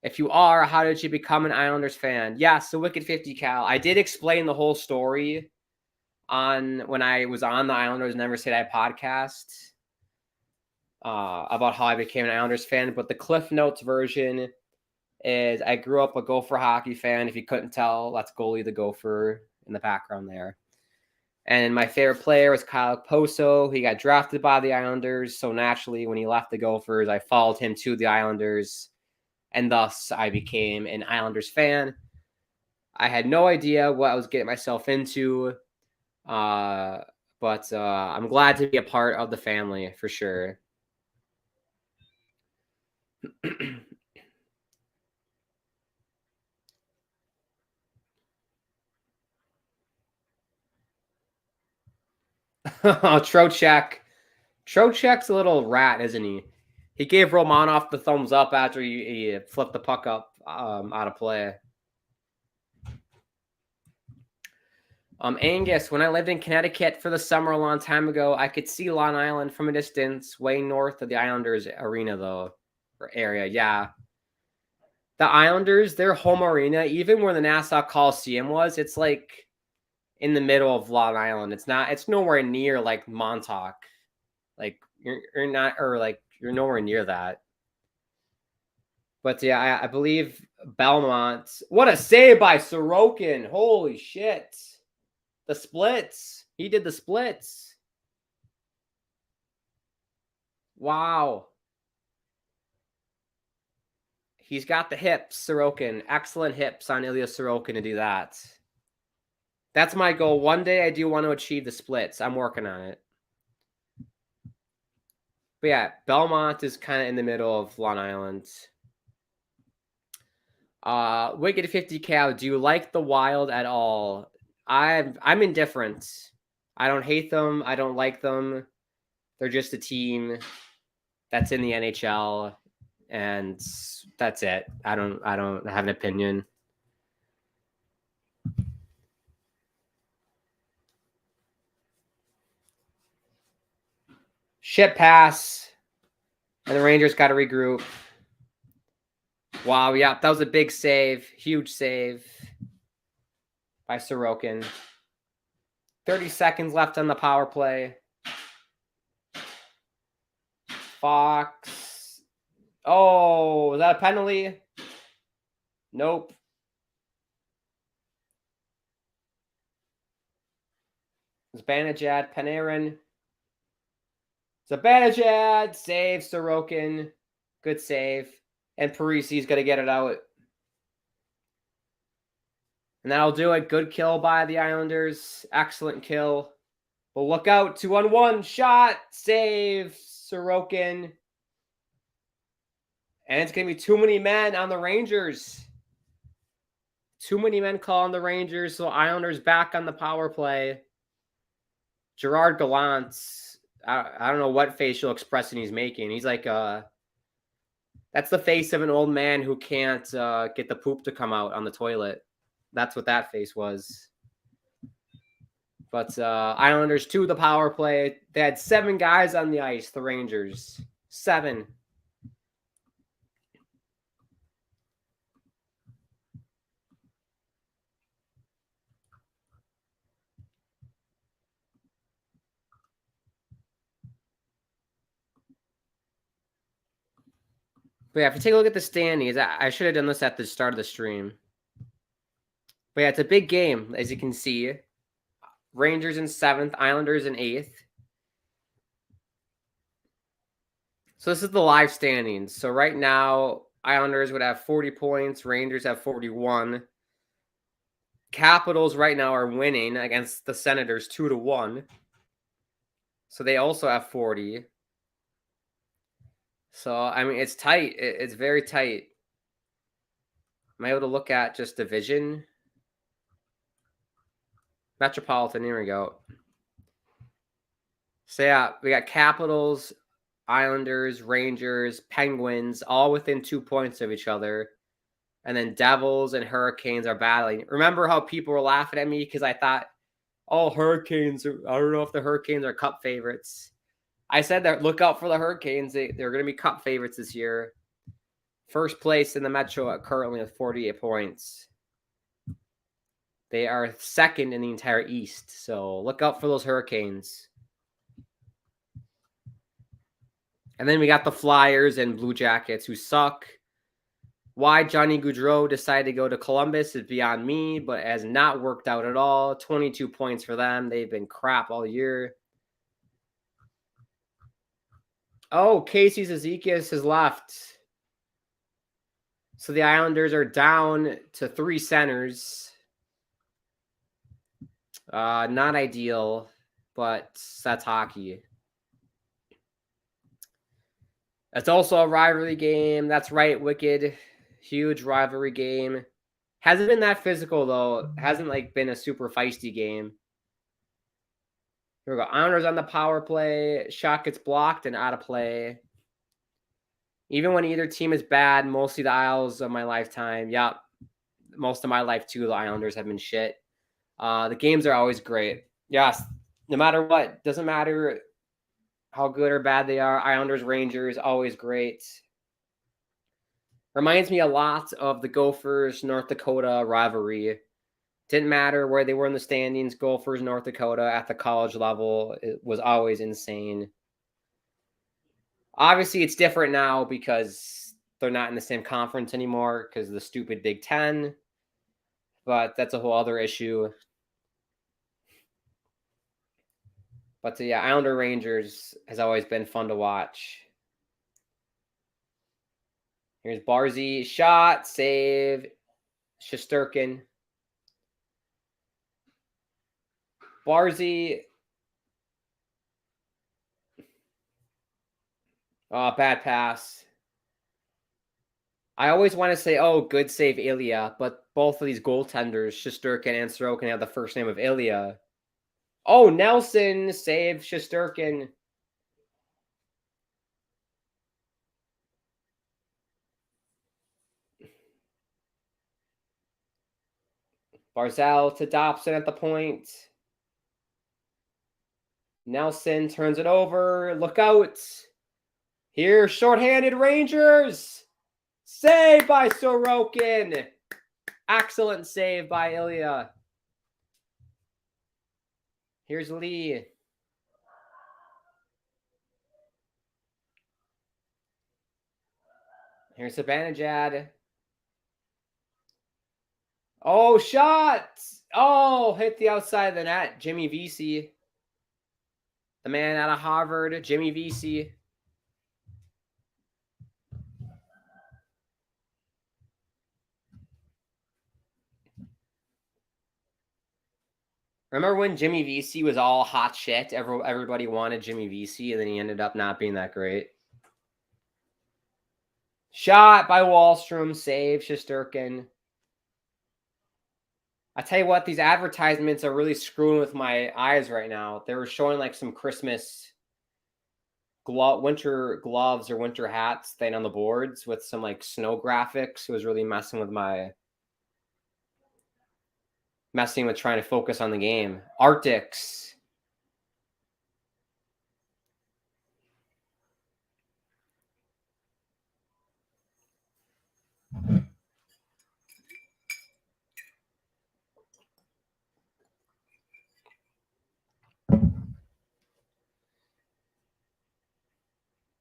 If you are, how did you become an Islanders fan? Yeah, so Wicked 50 Cal, I did explain the whole story when I was on the Islanders Never Say Die podcast about how I became an Islanders fan, but the Cliff Notes version is I grew up a Gopher hockey fan. If you couldn't tell, that's goalie the Gopher in the background there. And my favorite player was Kyle Poso. He got drafted by the Islanders. So naturally, when he left the Gophers, I followed him to the Islanders. And thus, I became an Islanders fan. I had no idea what I was getting myself into. But I'm glad to be a part of the family, for sure. Trocheck. Trocheck's a little rat, isn't he? He gave Romanov the thumbs up after he flipped the puck up out of play. Angus, when I lived in Connecticut for the summer a long time ago, I could see Long Island from a distance, way north of the Islanders arena, though, or area. Yeah. The Islanders, their home arena, even where the Nassau Coliseum was, it's like in the middle of Long Island. It's nowhere near like Montauk. Like you're not, or like you're nowhere near that. But yeah, I believe Belmont. What a save by Sorokin. Holy shit. The splits. He did the splits. Wow. He's got the hips, Sorokin. Excellent hips on Ilya Sorokin to do that. That's my goal. One day I do want to achieve the splits. I'm working on it. But yeah, Belmont is kind of in the middle of Long Island. Wicked 50 Cal, do you like the Wild at all? I'm indifferent. I don't hate them. I don't like them. They're just a team that's in the NHL, and that's it. I don't have an opinion. Ship pass, and the Rangers got to regroup. Wow, yeah, that was a big save. Huge save by Sorokin. 30 seconds left on the power play. Fox. Oh, is that a penalty? Nope. Zibanejad, Panarin. Zibanejad, save Sorokin. Good save. And Parisi's going to get it out. And that'll do it. Good kill by the Islanders. Excellent kill. But look out. 2-on-1 shot. Save Sorokin. And it's going to be too many men on the Rangers. Too many men calling the Rangers. So Islanders back on the power play. Gerard Gallant. I don't know what facial expression he's making. He's like, that's the face of an old man who can't get the poop to come out on the toilet. That's what that face was. But Islanders to the power play. They had 7 guys on the ice, the Rangers. 7. But yeah, if you take a look at the standings, I should have done this at the start of the stream. But yeah, it's a big game, as you can see. Rangers in 7th, Islanders in 8th. So this is the live standings. So right now, Islanders would have 40 points. Rangers have 41. Capitals right now are winning against the Senators 2-1. So they also have 40. So, I mean, it's tight. It's very tight. Am I able to look at just division? Metropolitan, here we go. So, yeah, we got Capitals, Islanders, Rangers, Penguins, all within 2 points of each other. And then Devils and Hurricanes are battling. Remember how people were laughing at me because I thought, oh, Hurricanes, I don't know if the Hurricanes are cup favorites. I said that look out for the Hurricanes. They're going to be cup favorites this year. First place in the Metro currently with 48 points. They are second in the entire East. So look out for those Hurricanes. And then we got the Flyers and Blue Jackets who suck. Why Johnny Gaudreau decided to go to Columbus is beyond me, but has not worked out at all. 22 points for them. They've been crap all year. Oh, Casey Zizekias has left. So the Islanders are down to 3 centers. Not ideal, but that's hockey. It's also a rivalry game. That's right, Wicked. Huge rivalry game. Hasn't been that physical, though. Hasn't been a super feisty game. Here we go. Islanders on the power play. Shot gets blocked and out of play. Even when either team is bad, mostly the Isles of my lifetime. Yep. Most of my life, too, the Islanders have been shit. The games are always great. Yes. No matter what. Doesn't matter how good or bad they are. Islanders, Rangers, always great. Reminds me a lot of the Gophers, North Dakota rivalry. Didn't matter where they were in the standings. Gophers, North Dakota at the college level. It was always insane. Obviously, it's different now because they're not in the same conference anymore because of the stupid Big Ten. But that's a whole other issue. But yeah, Islander Rangers has always been fun to watch. Here's Barzy. Shot, save. Shesterkin. Barzy. Bad pass. I always want to say, oh, good save, Ilya. But both of these goaltenders, Shesterkin and Sorokin, have the first name of Ilya. Oh, Nelson save Shesterkin. Barzal to Dobson at the point. Nelson turns it over. Look out. Here, shorthanded Rangers. Save by Sorokin. Excellent save by Ilya. Here's Lee. Here's Zibanejad. Oh, shot! Oh, hit the outside of the net. Jimmy Vesey. The man out of Harvard, Jimmy Vesey. Remember when Jimmy Vesey was all hot shit? Everybody wanted Jimmy Vesey, and then he ended up not being that great. Shot by Wallstrom, save Shesterkin. I tell you what, these advertisements are really screwing with my eyes right now. They were showing like some Christmas winter gloves or winter hats thing on the boards with some like snow graphics. It was really messing with trying to focus on the game. Arctics.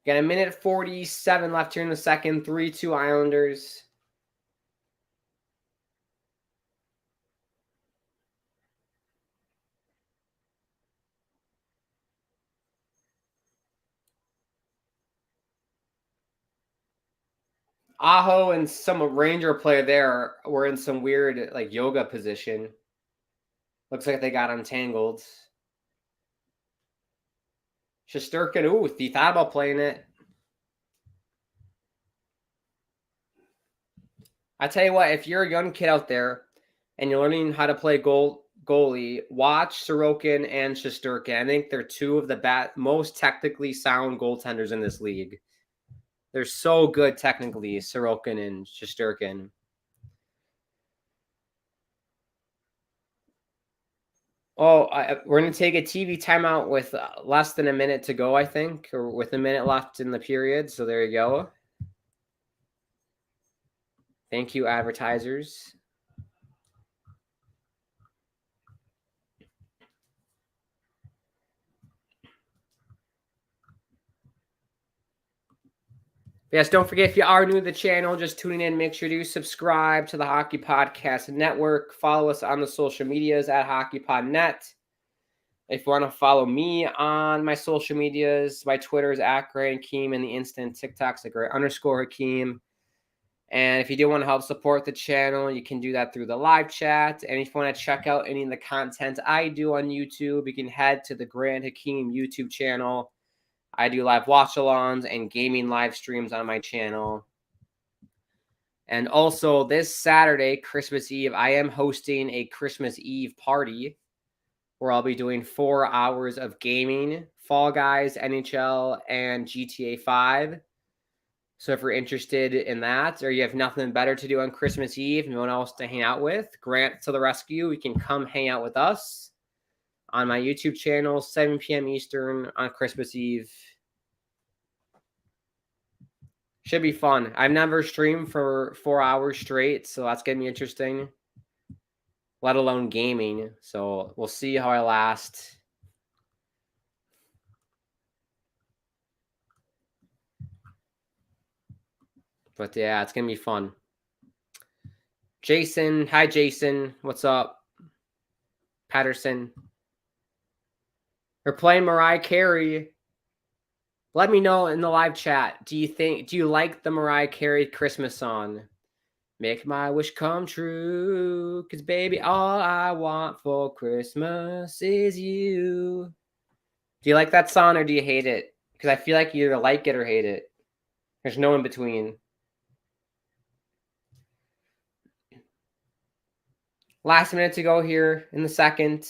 Got a minute 47 left here in the second. 3-2 Islanders. Aho and some Ranger player there were in some weird like yoga position. Looks like they got untangled. Shesterkin, ooh, he thought about playing it. I tell you what, if you're a young kid out there and you're learning how to play goalie, watch Sorokin and Shesterkin. I think they're two of the most technically sound goaltenders in this league. They're so good technically, Sorokin and Shesterkin. Oh, we're going to take a TV timeout with less than a minute to go, I think, or with a minute left in the period. So there you go. Thank you, advertisers. Yes, don't forget, if you are new to the channel, just tuning in, make sure to subscribe to the Hockey Podcast Network. Follow us on the social medias at HockeyPodNet. If you want to follow me on my social medias, my Twitter is at Grant Hakeem, and the instant TikTok's at Grant_Hakeem. And if you do want to help support the channel, you can do that through the live chat. And if you want to check out any of the content I do on YouTube, you can head to the Grant Hakeem YouTube channel. I do live watch-alongs and gaming live streams on my channel. And also this Saturday, Christmas Eve, I am hosting a Christmas Eve party where I'll be doing 4 hours of gaming, Fall Guys, NHL, and GTA 5. So if you're interested in that, or you have nothing better to do on Christmas Eve, no one else to hang out with, Grant to the rescue. You can come hang out with us on my YouTube channel, 7 p.m. Eastern on Christmas Eve. Should be fun. I've never streamed for 4 hours straight, so that's going to be interesting, let alone gaming. So we'll see how I last. But yeah, it's going to be fun. Jason. Hi, Jason. What's up? Patterson. We're playing Mariah Carey. Let me know in the live chat. Do you like the Mariah Carey Christmas song? Make my wish come true, 'cause baby, all I want for Christmas is you. Do you like that song or do you hate it? Because I feel like you either like it or hate it. There's no in between. Last minute to go here in the second.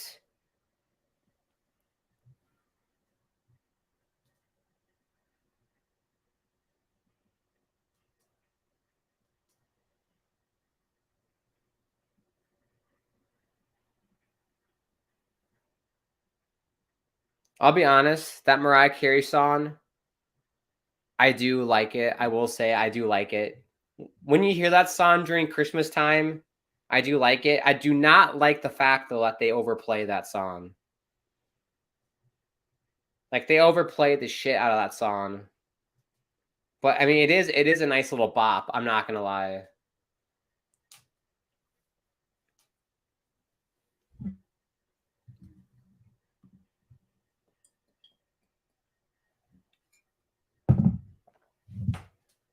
I'll be honest, that Mariah Carey song, I do like it. I will say I do like it. When you hear that song during Christmas time, I do like it. I do not like the fact, though, that they overplay that song. Like, they overplay the shit out of that song. But, I mean, it is a nice little bop. I'm not going to lie.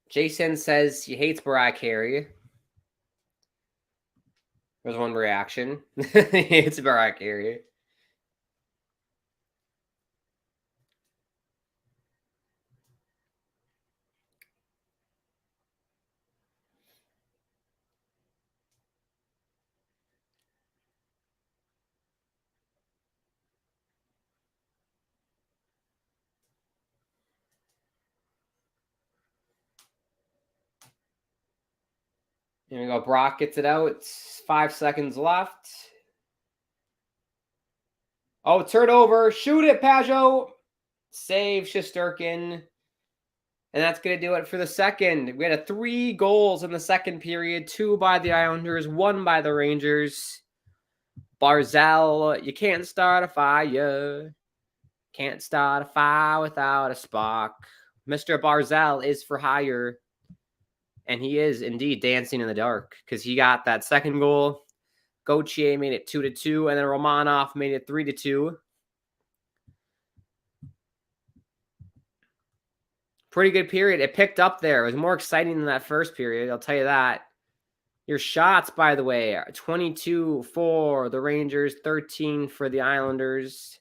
Jason says he hates Mariah Carey. There's one reaction. He hates Mariah Carey. Here we go. Brock gets it out. 5 seconds left. Oh, turnover. Shoot it, Pajot. Save Shesterkin. And that's going to do it for the second. We had 3 goals in the second period. 2 by the Islanders, 1 by the Rangers. Barzal, you can't start a fire. Can't start a fire without a spark. Mr. Barzal is for hire. And he is indeed dancing in the dark because he got that second goal. Gauthier made it 2-2, and then Romanov made it 3-2. Pretty good period. It picked up there. It was more exciting than that first period, I'll tell you that. Your shots, by the way, are 22 for the Rangers, 13 for the Islanders.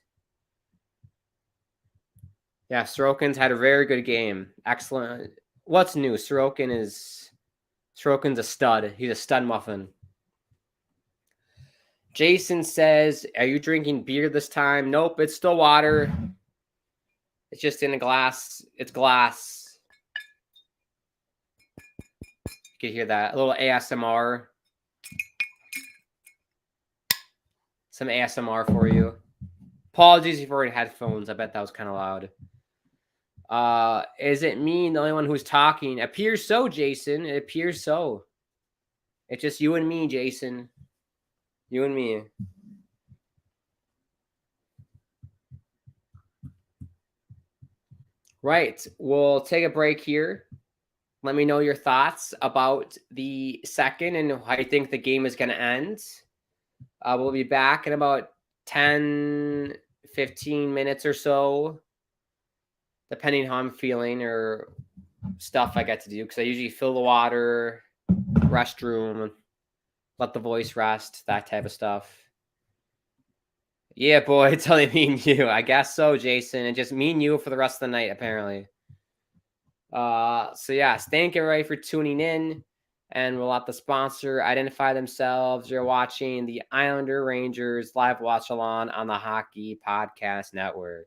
Yeah, Sorokin's had a very good game. Excellent. What's new? Sorokin's a stud. He's a stud muffin. Jason says, are you drinking beer this time? Nope, it's still water. It's just in a glass. It's glass. You can hear that. A little ASMR. Some ASMR for you. Apologies if you've already had headphones. I bet that was kind of loud. Is it me, the only one who's talking? Appears so, Jason. It appears so. It's just you and me, Jason. You and me. Right. We'll take a break here. Let me know your thoughts about the second and how you think the game is going to end. We'll be back in about 10, 15 minutes or so, depending how I'm feeling or stuff I get to do, because I usually fill the water, restroom, let the voice rest, that type of stuff. Yeah, boy, it's only me and you. I guess so, Jason. And just me and you for the rest of the night, apparently. So, yes, thank everybody for tuning in. And we'll let the sponsor identify themselves. You're watching the Islander Rangers live watch along on the Hockey Podcast Network.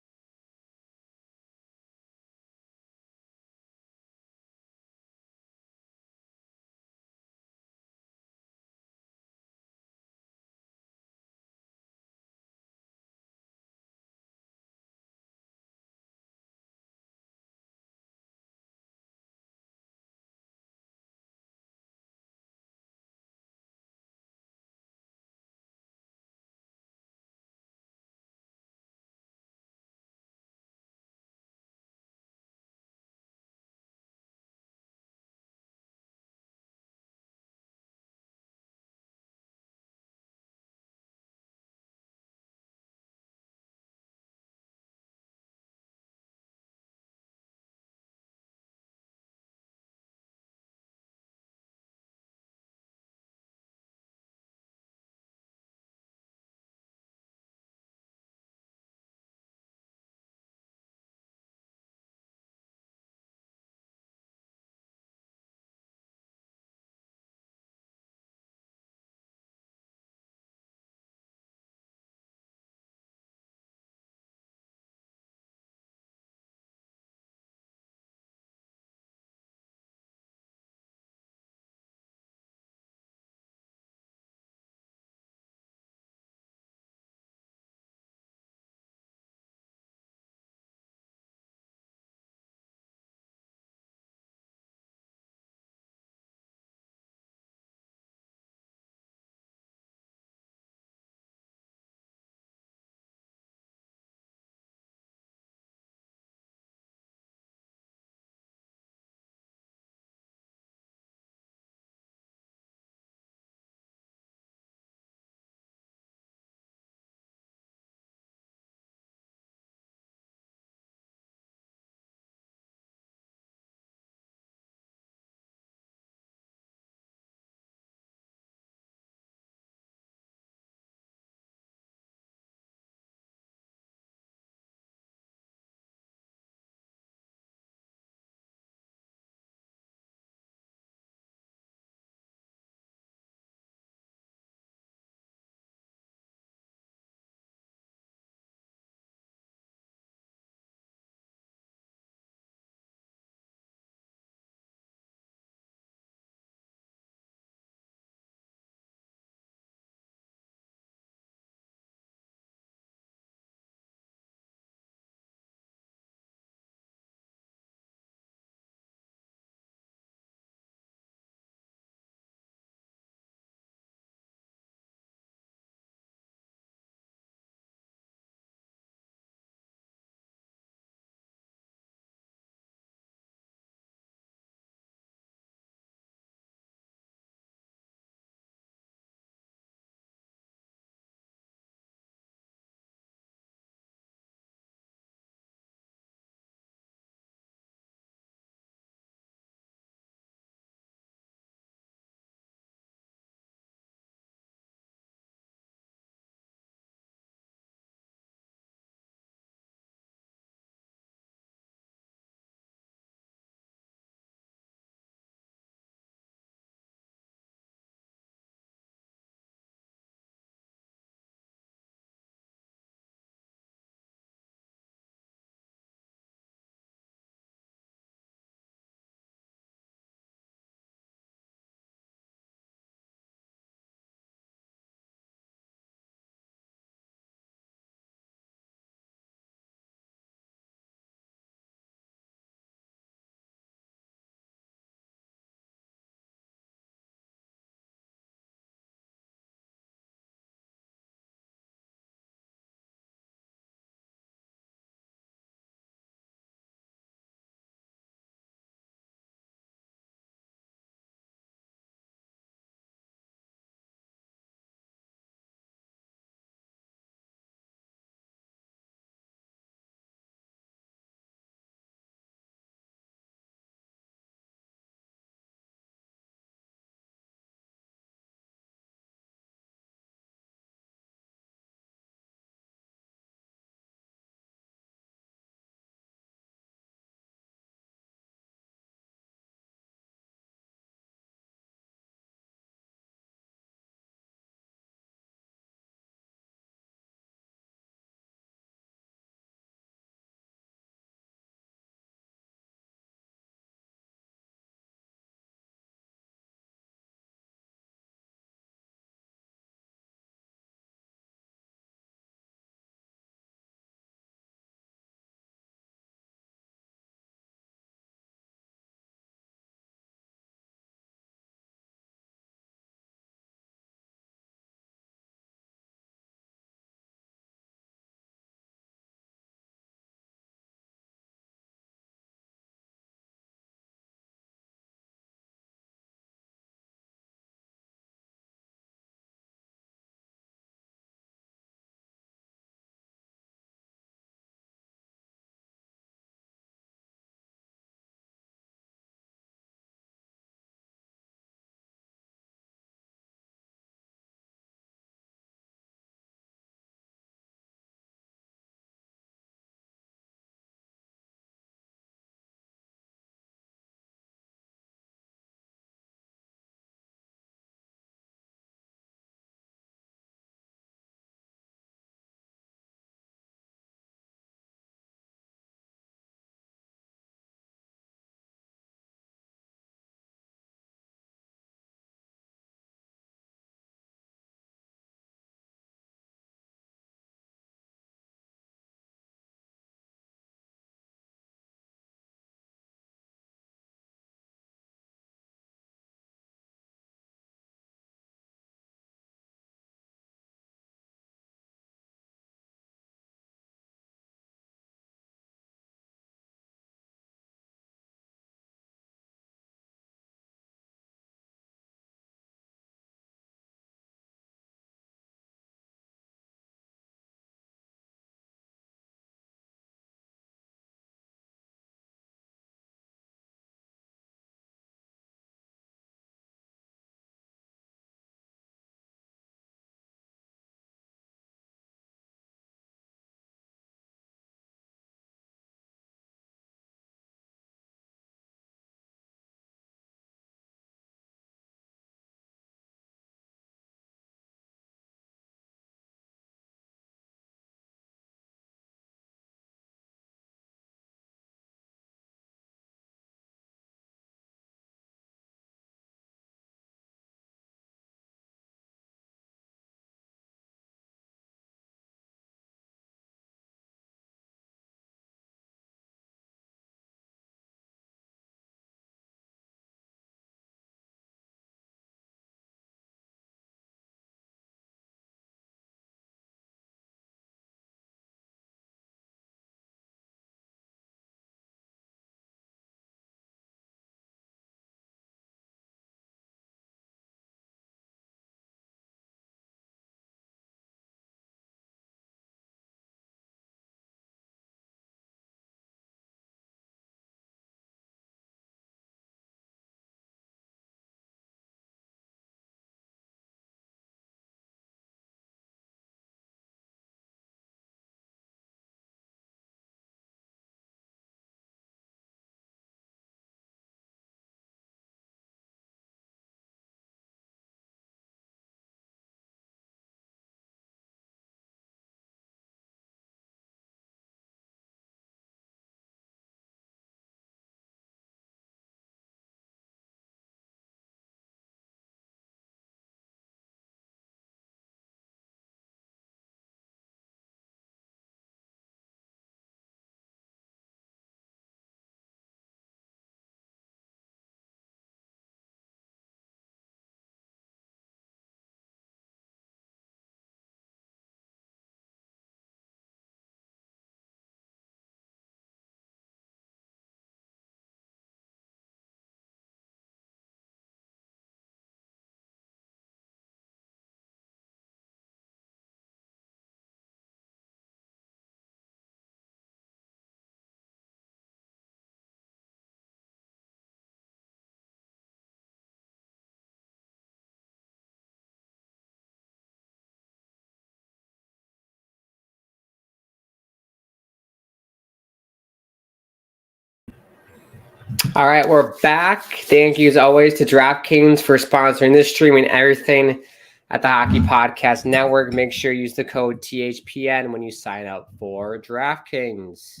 All right, we're back. Thank you as always to DraftKings for sponsoring this stream and everything at the Hockey Podcast Network. Make sure you use the code THPN when you sign up for DraftKings.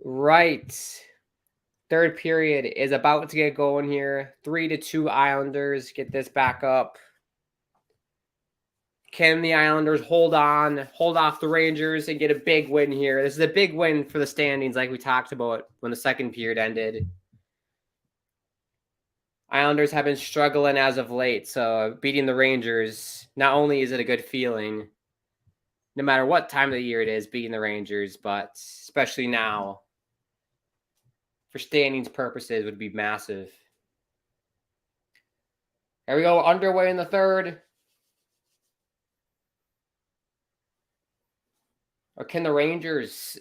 Right. Third period is about to get going here. 3-2 Islanders. Get this back up. Can the Islanders hold off the Rangers, and get a big win here? This is a big win for the standings, like we talked about when the second period ended. Islanders have been struggling as of late, so beating the Rangers, not only is it a good feeling, no matter what time of the year it is, beating the Rangers, but especially now, for standings purposes, would be massive. Here we go, underway in the third. Or can the Rangers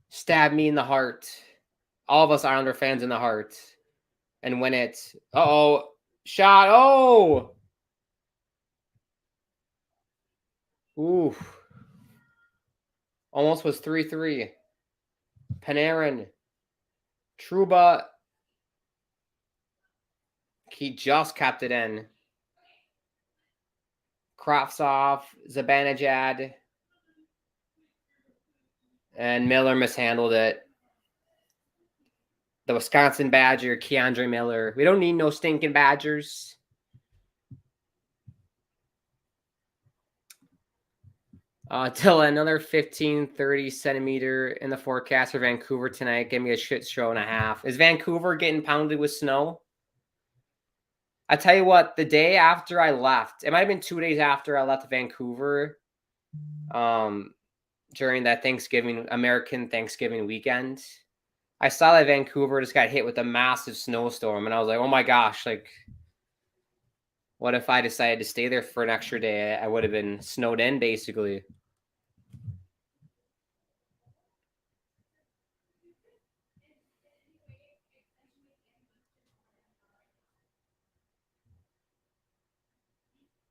stab me in the heart, all of us Islander fans in the heart, and win it? Shot, ooh. Almost was 3-3. Panarin. Trouba. He just kept it in. Kravtsov, Zibanejad, and Miller mishandled it. The Wisconsin Badger, Keandre Miller. We don't need no stinking Badgers. Till another 15-30 centimeter in the forecast for Vancouver tonight. Give me a shit show and a half. Is Vancouver getting pounded with snow? I tell you what, the day after I left, it might have been 2 days after I left Vancouver, during that American Thanksgiving weekend, I saw that Vancouver just got hit with a massive snowstorm, and I was like, oh my gosh, like, what if I decided to stay there for an extra day? I would have been snowed in, basically.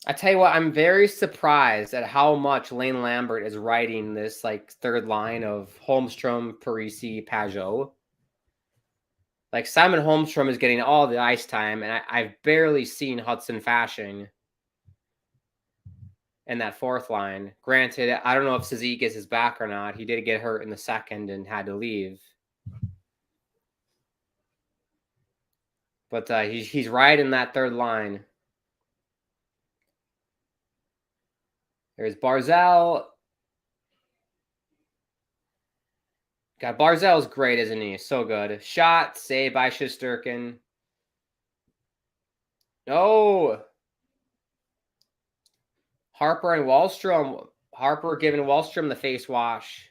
I tell you what, I'm very surprised at how much Lane Lambert is riding this like third line of Holmstrom, Parisi, Pajot. Like Simon Holmstrom is getting all the ice time, and I've barely seen Hudson Fasching in that fourth line. Granted, I don't know if Cizikas is back or not. He did get hurt in the second and had to leave. But he's riding that third line. There's Barzal. God, Barzal's great, isn't he? So good. Shot, saved by Shesterkin. No. Harper and Wallstrom. Harper giving Wallstrom the face wash.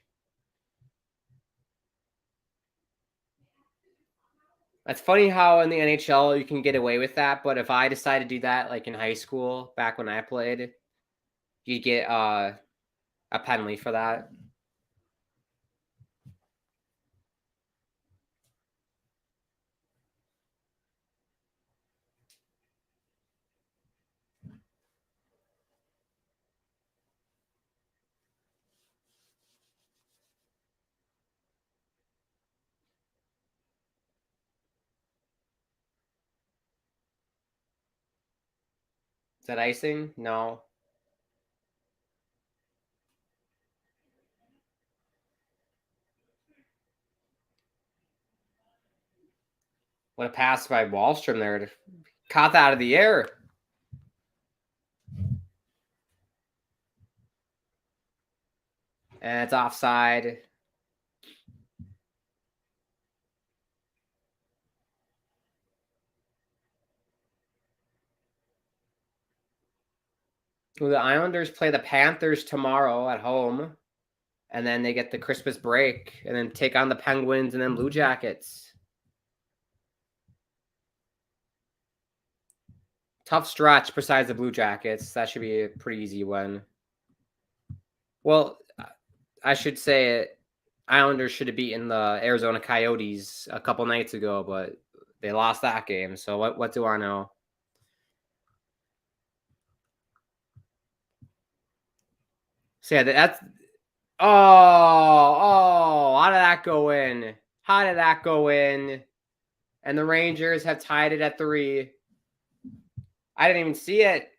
That's funny how in the NHL you can get away with that, but if I decide to do that, like in high school, back when I played, you get a penalty for that. Is that icing? No. What a pass by Wallstrom there. Caught that out of the air. And it's offside. Well, the Islanders play the Panthers tomorrow at home. And then they get the Christmas break and then take on the Penguins and then Blue Jackets. Tough stretch besides the Blue Jackets. That should be a pretty easy win. Well, I should say it. Islanders should have beaten the Arizona Coyotes a couple nights ago, but they lost that game. So what do I know? So yeah, that's how did that go in? How did that go in? And the Rangers have tied it at 3. I didn't even see it.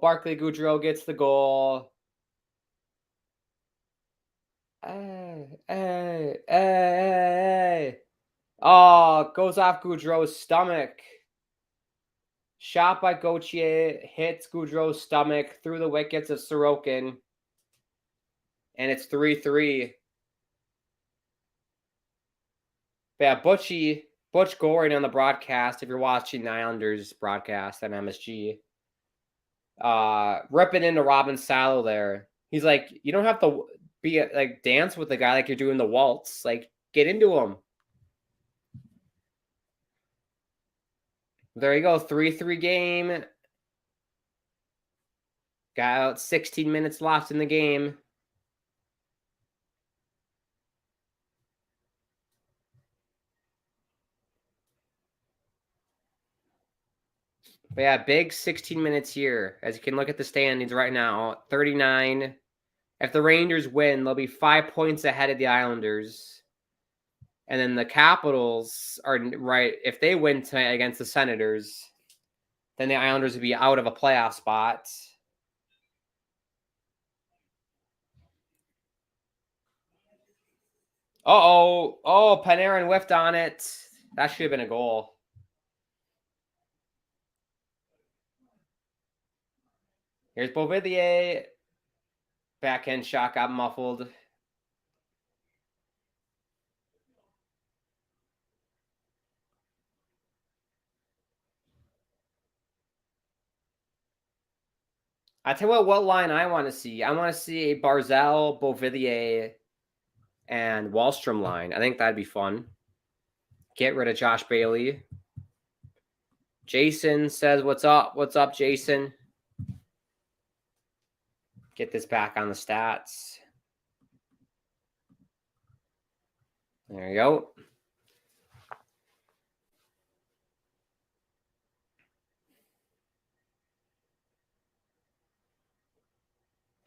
Barclay Goodrow gets the goal. Hey. Oh, goes off Goudreau's stomach. Shot by Gauthier, hits Goudreau's stomach through the wickets of Sorokin. And it's 3-3. Yeah, Butch Goring on the broadcast, if you're watching the Islanders broadcast on MSG, ripping into Robin Salo there. He's like, you don't have to be like dance with the guy like you're doing the waltz. Like, get into him. There you go, 3-3 game. Got out 16 minutes left in the game. But yeah, big 16 minutes here. As you can look at the standings right now, 39. If the Rangers win, they'll be 5 points ahead of the Islanders. And then the Capitals are right. If they win tonight against the Senators, then the Islanders would be out of a playoff spot. Oh, Panarin whiffed on it. That should have been a goal. Here's Beauvillier. Backhand shot got muffled. I tell you what line I want to see. I want to see a Barzal, Beauvillier, and Wallstrom line. I think that'd be fun. Get rid of Josh Bailey. Jason says, "What's up? What's up, Jason?" Get this back on the stats. There you go.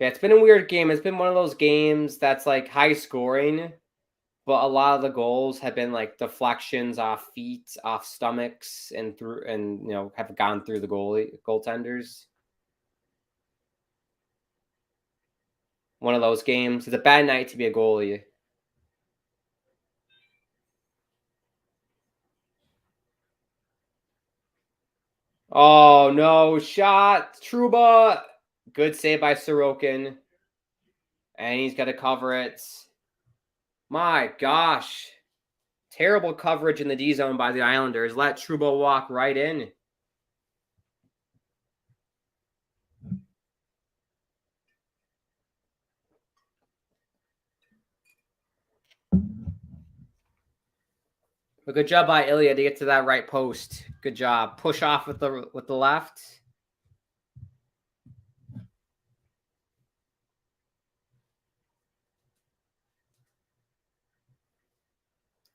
Yeah, it's been a weird game. It's been one of those games that's like high scoring, but a lot of the goals have been like deflections off feet, off stomachs, and through, and have gone through the goaltenders. One of those games. It's a bad night to be a goalie. Oh no! Shot, Trouba. Good save by Sorokin, and he's got to cover it. My gosh. Terrible coverage in the D zone by the Islanders. Let Trouba walk right in. But good job by Ilya to get to that right post. Good job. Push off with the left.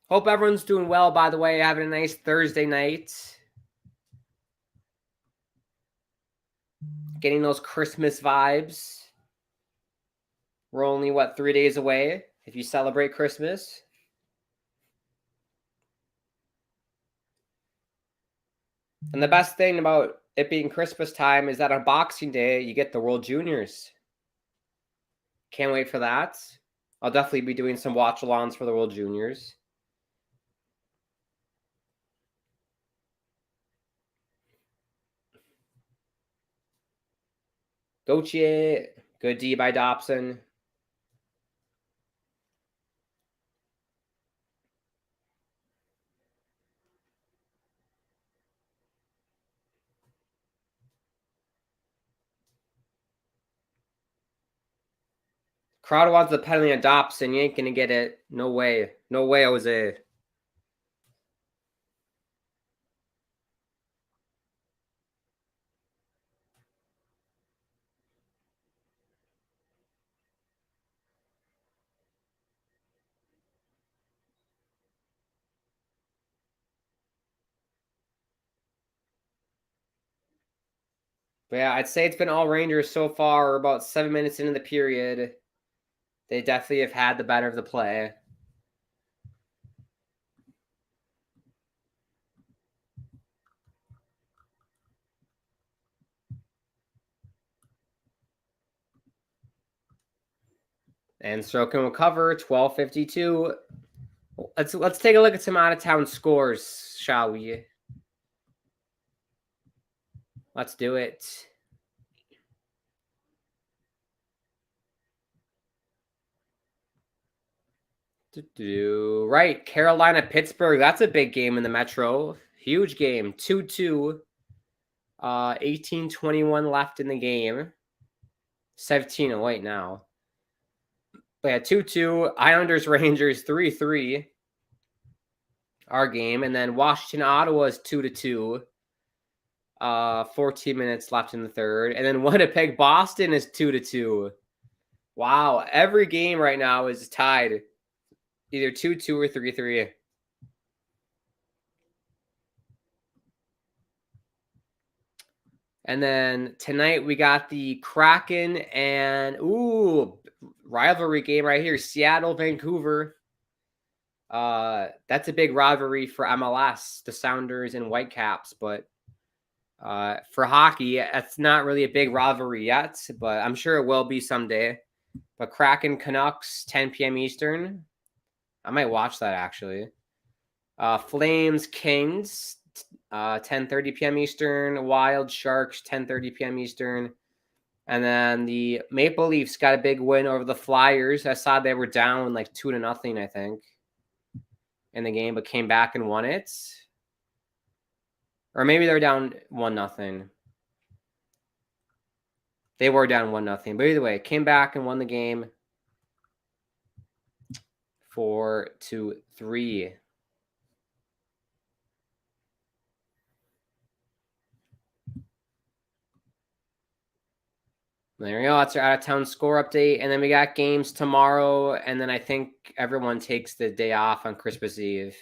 Hope everyone's doing well, by the way. Having a nice Thursday night. Getting those Christmas vibes. We're only, 3 days away if you celebrate Christmas. And the best thing about it being Christmas time is that on Boxing Day, you get the World Juniors. Can't wait for that. I'll definitely be doing some watch-alongs for the World Juniors. Gauthier, good D by Dobson. Crowd wants the penalty on Dobson. You ain't going to get it. No way. No way, Jose. But yeah, I'd say it's been all Rangers so far. We're about 7 minutes into the period. They definitely have had the better of the play. And Sorokin will cover 12:52. Let's take a look at some out of town scores, shall we? Let's do it. Right, Carolina Pittsburgh. That's a big game in the Metro. Huge game. 2-2. 18:21 left in the game. 17:08 now. But yeah, 2-2. Islanders Rangers 3-3. Our game. And then Washington Ottawa is 2-2. 14 minutes left in the third. And then Winnipeg Boston is 2-2. Wow, every game right now is tied. Either 2-2 or 3-3. And then tonight we got the Kraken and rivalry game right here, Seattle, Vancouver. That's a big rivalry for MLS, the Sounders and Whitecaps, but for hockey, that's not really a big rivalry yet, but I'm sure it will be someday. But Kraken Canucks, 10 p.m. Eastern. I might watch that actually. Flames Kings, 10:30 p.m. Eastern. Wild Sharks, 10:30 p.m. Eastern. And then the Maple Leafs got a big win over the Flyers. I saw they were down like 2-0, I think, in the game, but came back and won it. Or maybe they were down 1-0. They were down 1-0. But either way, came back and won the game 4-3. There we go. That's our out of town score update. And then we got games tomorrow. And then I think everyone takes the day off on Christmas Eve.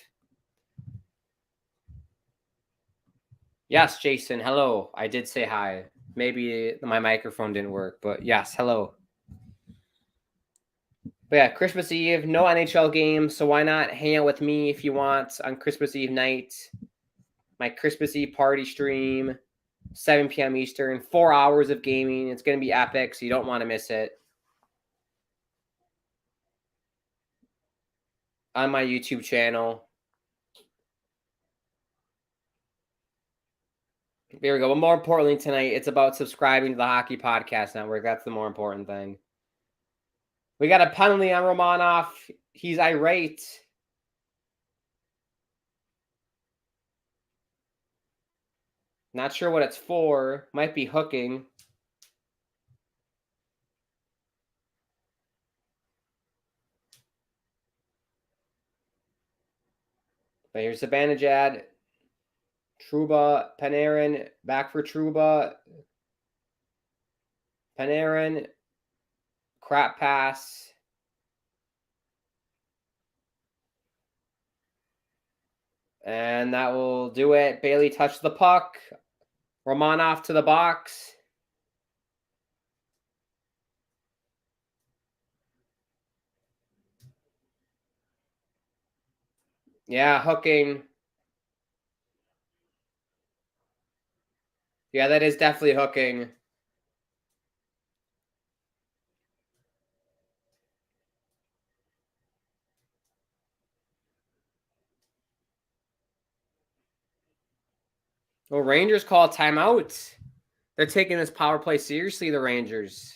Yes, Jason. Hello. I did say hi. Maybe my microphone didn't work, but yes, hello. But yeah, Christmas Eve, no NHL game. So why not hang out with me if you want on Christmas Eve night? My Christmas Eve party stream, 7 p.m. Eastern, 4 hours of gaming. It's going to be epic, so you don't want to miss it. On my YouTube channel. There we go. But more importantly tonight, it's about subscribing to the Hockey Podcast Network. That's the more important thing. We got a penalty on Romanov. He's irate. Not sure what it's for. Might be hooking. But here's the bandage ad. Trouba, Panarin, back for Trouba. Panarin, crap pass. And that will do it. Bailey touched the puck. Romanov to the box. Yeah, hooking. Yeah, that is definitely hooking. Well, Rangers call timeout. They're taking this power play seriously, the Rangers.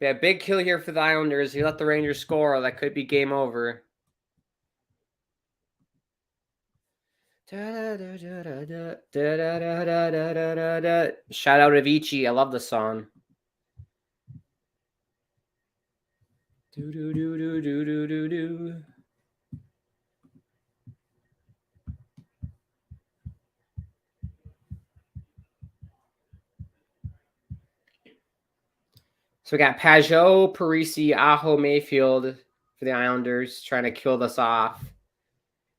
Yeah, big kill here for the Islanders. You let the Rangers score. That could be game over. Shout out Avicii. I love the song. Do do do do do do do do. So we got Pajot, Parisi, Aho, Mayfield for the Islanders, trying to kill us off.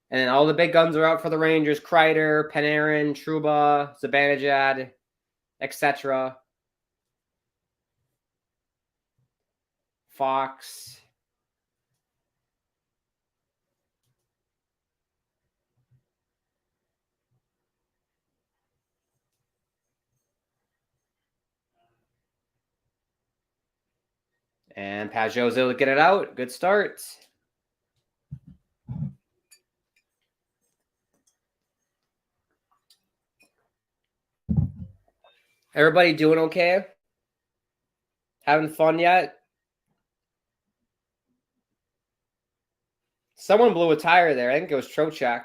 And then all the big guns are out for the Rangers. Kreider, Panarin, Trouba, Zibanejad, etc. Fox. And Pajot's able to get it out. Good start. Everybody doing okay? Having fun yet? Someone blew a tire there. I think it was Trocheck.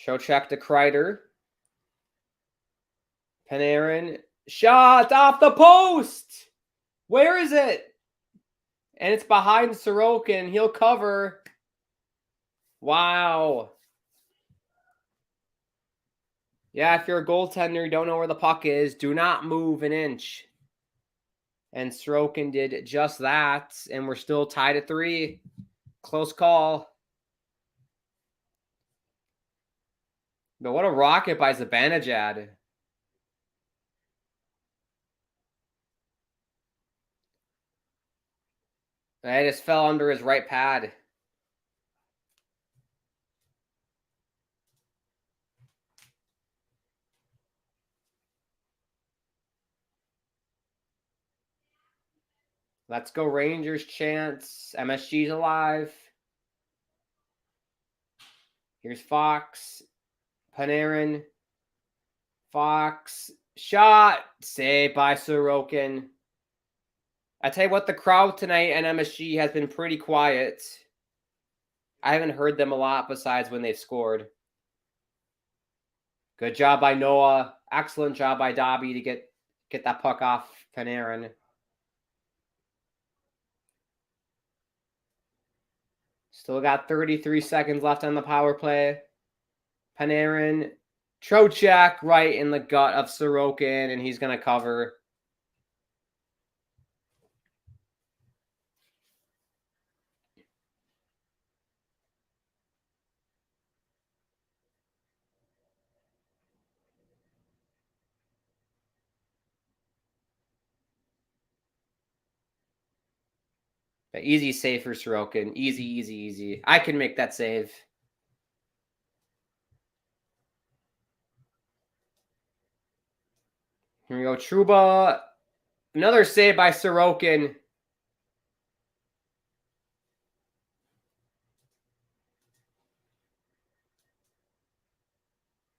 Trocheck to Kreider. Panarin. Shot off the post! Where is it? And it's behind Sorokin. He'll cover. Wow. Yeah, if you're a goaltender, you don't know where the puck is, do not move an inch. And Sorokin did just that, and we're still tied at 3. Close call. But what a rocket by Zibanejad. I just fell under his right pad. Let's go Rangers chance. MSG's alive. Here's Fox. Panarin. Fox. Shot. Saved by Sorokin. I tell you what, the crowd tonight at MSG has been pretty quiet. I haven't heard them a lot besides when they've scored. Good job by Noah. Excellent job by Dobby to get that puck off Panarin. Still got 33 seconds left on the power play. Panarin. Trocheck right in the gut of Sorokin, and he's going to cover. Easy save for Sorokin. Easy, easy, easy. I can make that save. Here we go. Trouba. Another save by Sorokin.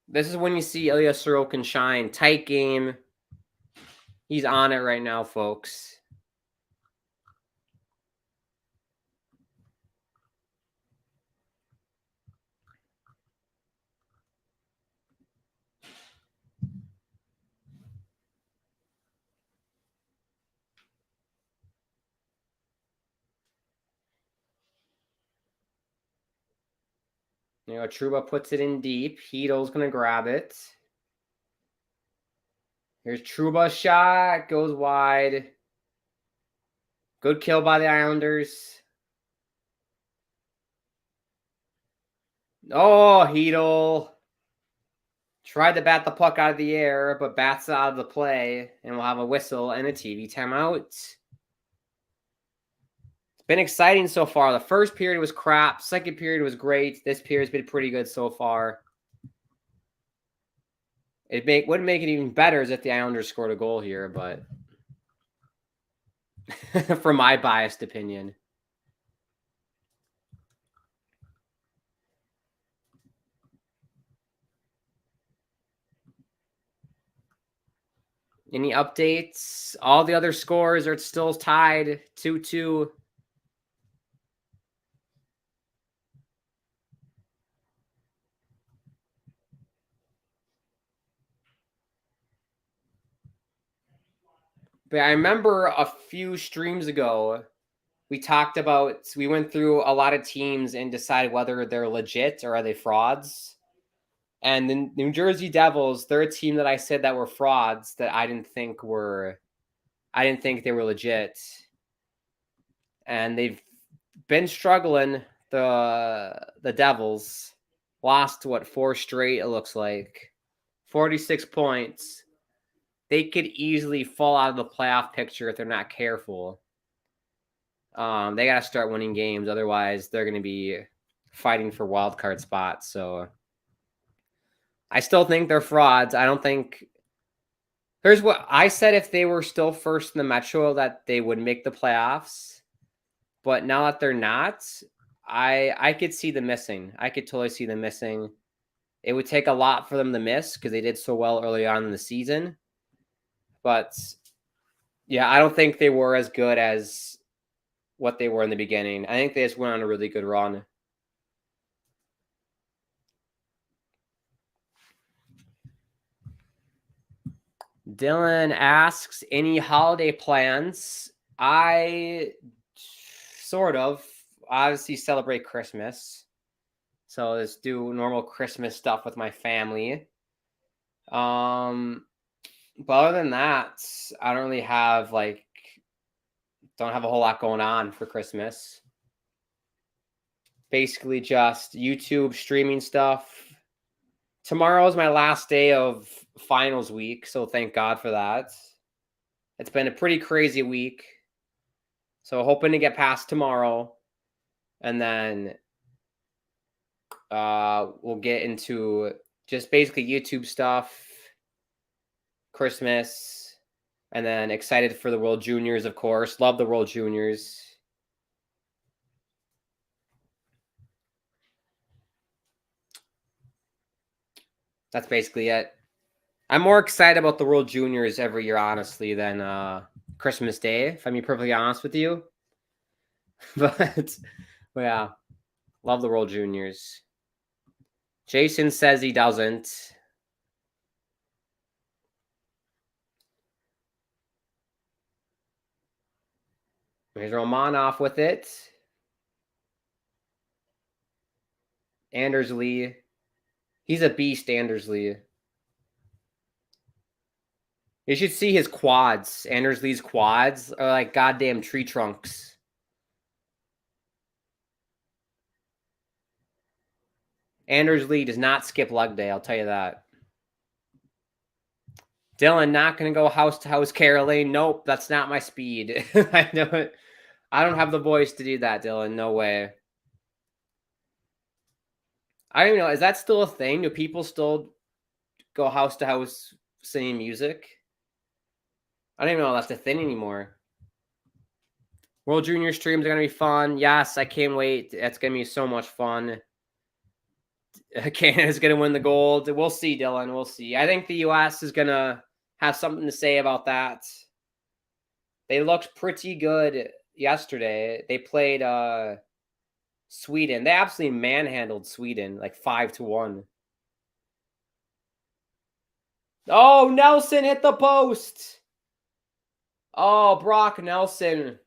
This is when you see Ilya Sorokin shine. Tight game. He's on it right now, folks. You know, Trouba puts it in deep. Heedle's going to grab it. Here's Trouba's shot. Goes wide. Good kill by the Islanders. Oh, Heedle. Tried to bat the puck out of the air, but bats it out of the play. And we'll have a whistle and a TV timeout. Been exciting so far. The first period was crap. Second period was great. This period's been pretty good so far. It wouldn't make it even better as if the Islanders scored a goal here, but from my biased opinion. Any updates? All the other scores are still tied 2-2. But I remember a few streams ago, we went through a lot of teams and decided whether they're legit or are they frauds. And the New Jersey Devils, they're a team that I said that were frauds that I didn't think they were legit. And they've been struggling. The Devils lost 4 straight, it looks like. 46 points. They could easily fall out of the playoff picture if they're not careful. They got to start winning games. Otherwise, they're going to be fighting for wild card spots. So I still think they're frauds. I don't think. Here's what I said: if they were still first in the Metro, that they would make the playoffs. But now that they're not, I could see them missing. I could totally see them missing. It would take a lot for them to miss because they did so well early on in the season. But yeah, I don't think they were as good as what they were in the beginning. I think they just went on a really good run. Dylan asks, any holiday plans? I sort of obviously celebrate Christmas. So let's do normal Christmas stuff with my family. But other than that, I don't really have don't have a whole lot going on for Christmas. Basically just YouTube streaming stuff. Tomorrow is my last day of finals week, so thank God for that. It's been a pretty crazy week. So hoping to get past tomorrow. And then we'll get into just basically YouTube stuff, Christmas, and then excited for the World Juniors, of course. Love the World Juniors. That's basically it. I'm more excited about the World Juniors every year, honestly, than Christmas Day, if I'm being perfectly honest with you. But yeah, love the World Juniors. Jason says he doesn't. Here's Romanov with it. Andersley. He's a beast, Andersley. You should see his quads. Andersley's quads are like goddamn tree trunks. Andersley does not skip leg day, I'll tell you that. Dylan, not going to go house to house caroling. Nope, that's not my speed. I know it. I don't have the voice to do that, Dylan. No way. I don't even know. Is that still a thing? Do people still go house to house singing music? I don't even know if that's a thing anymore. World Junior streams are going to be fun. Yes, I can't wait. It's going to be so much fun. Canada's going to win the gold. We'll see, Dylan. We'll see. I think the U.S. is going to have something to say about that. They looked pretty good yesterday. They played Sweden. They absolutely manhandled Sweden, like 5-1. Oh, Nelson hit the post. Oh, Brock Nelson.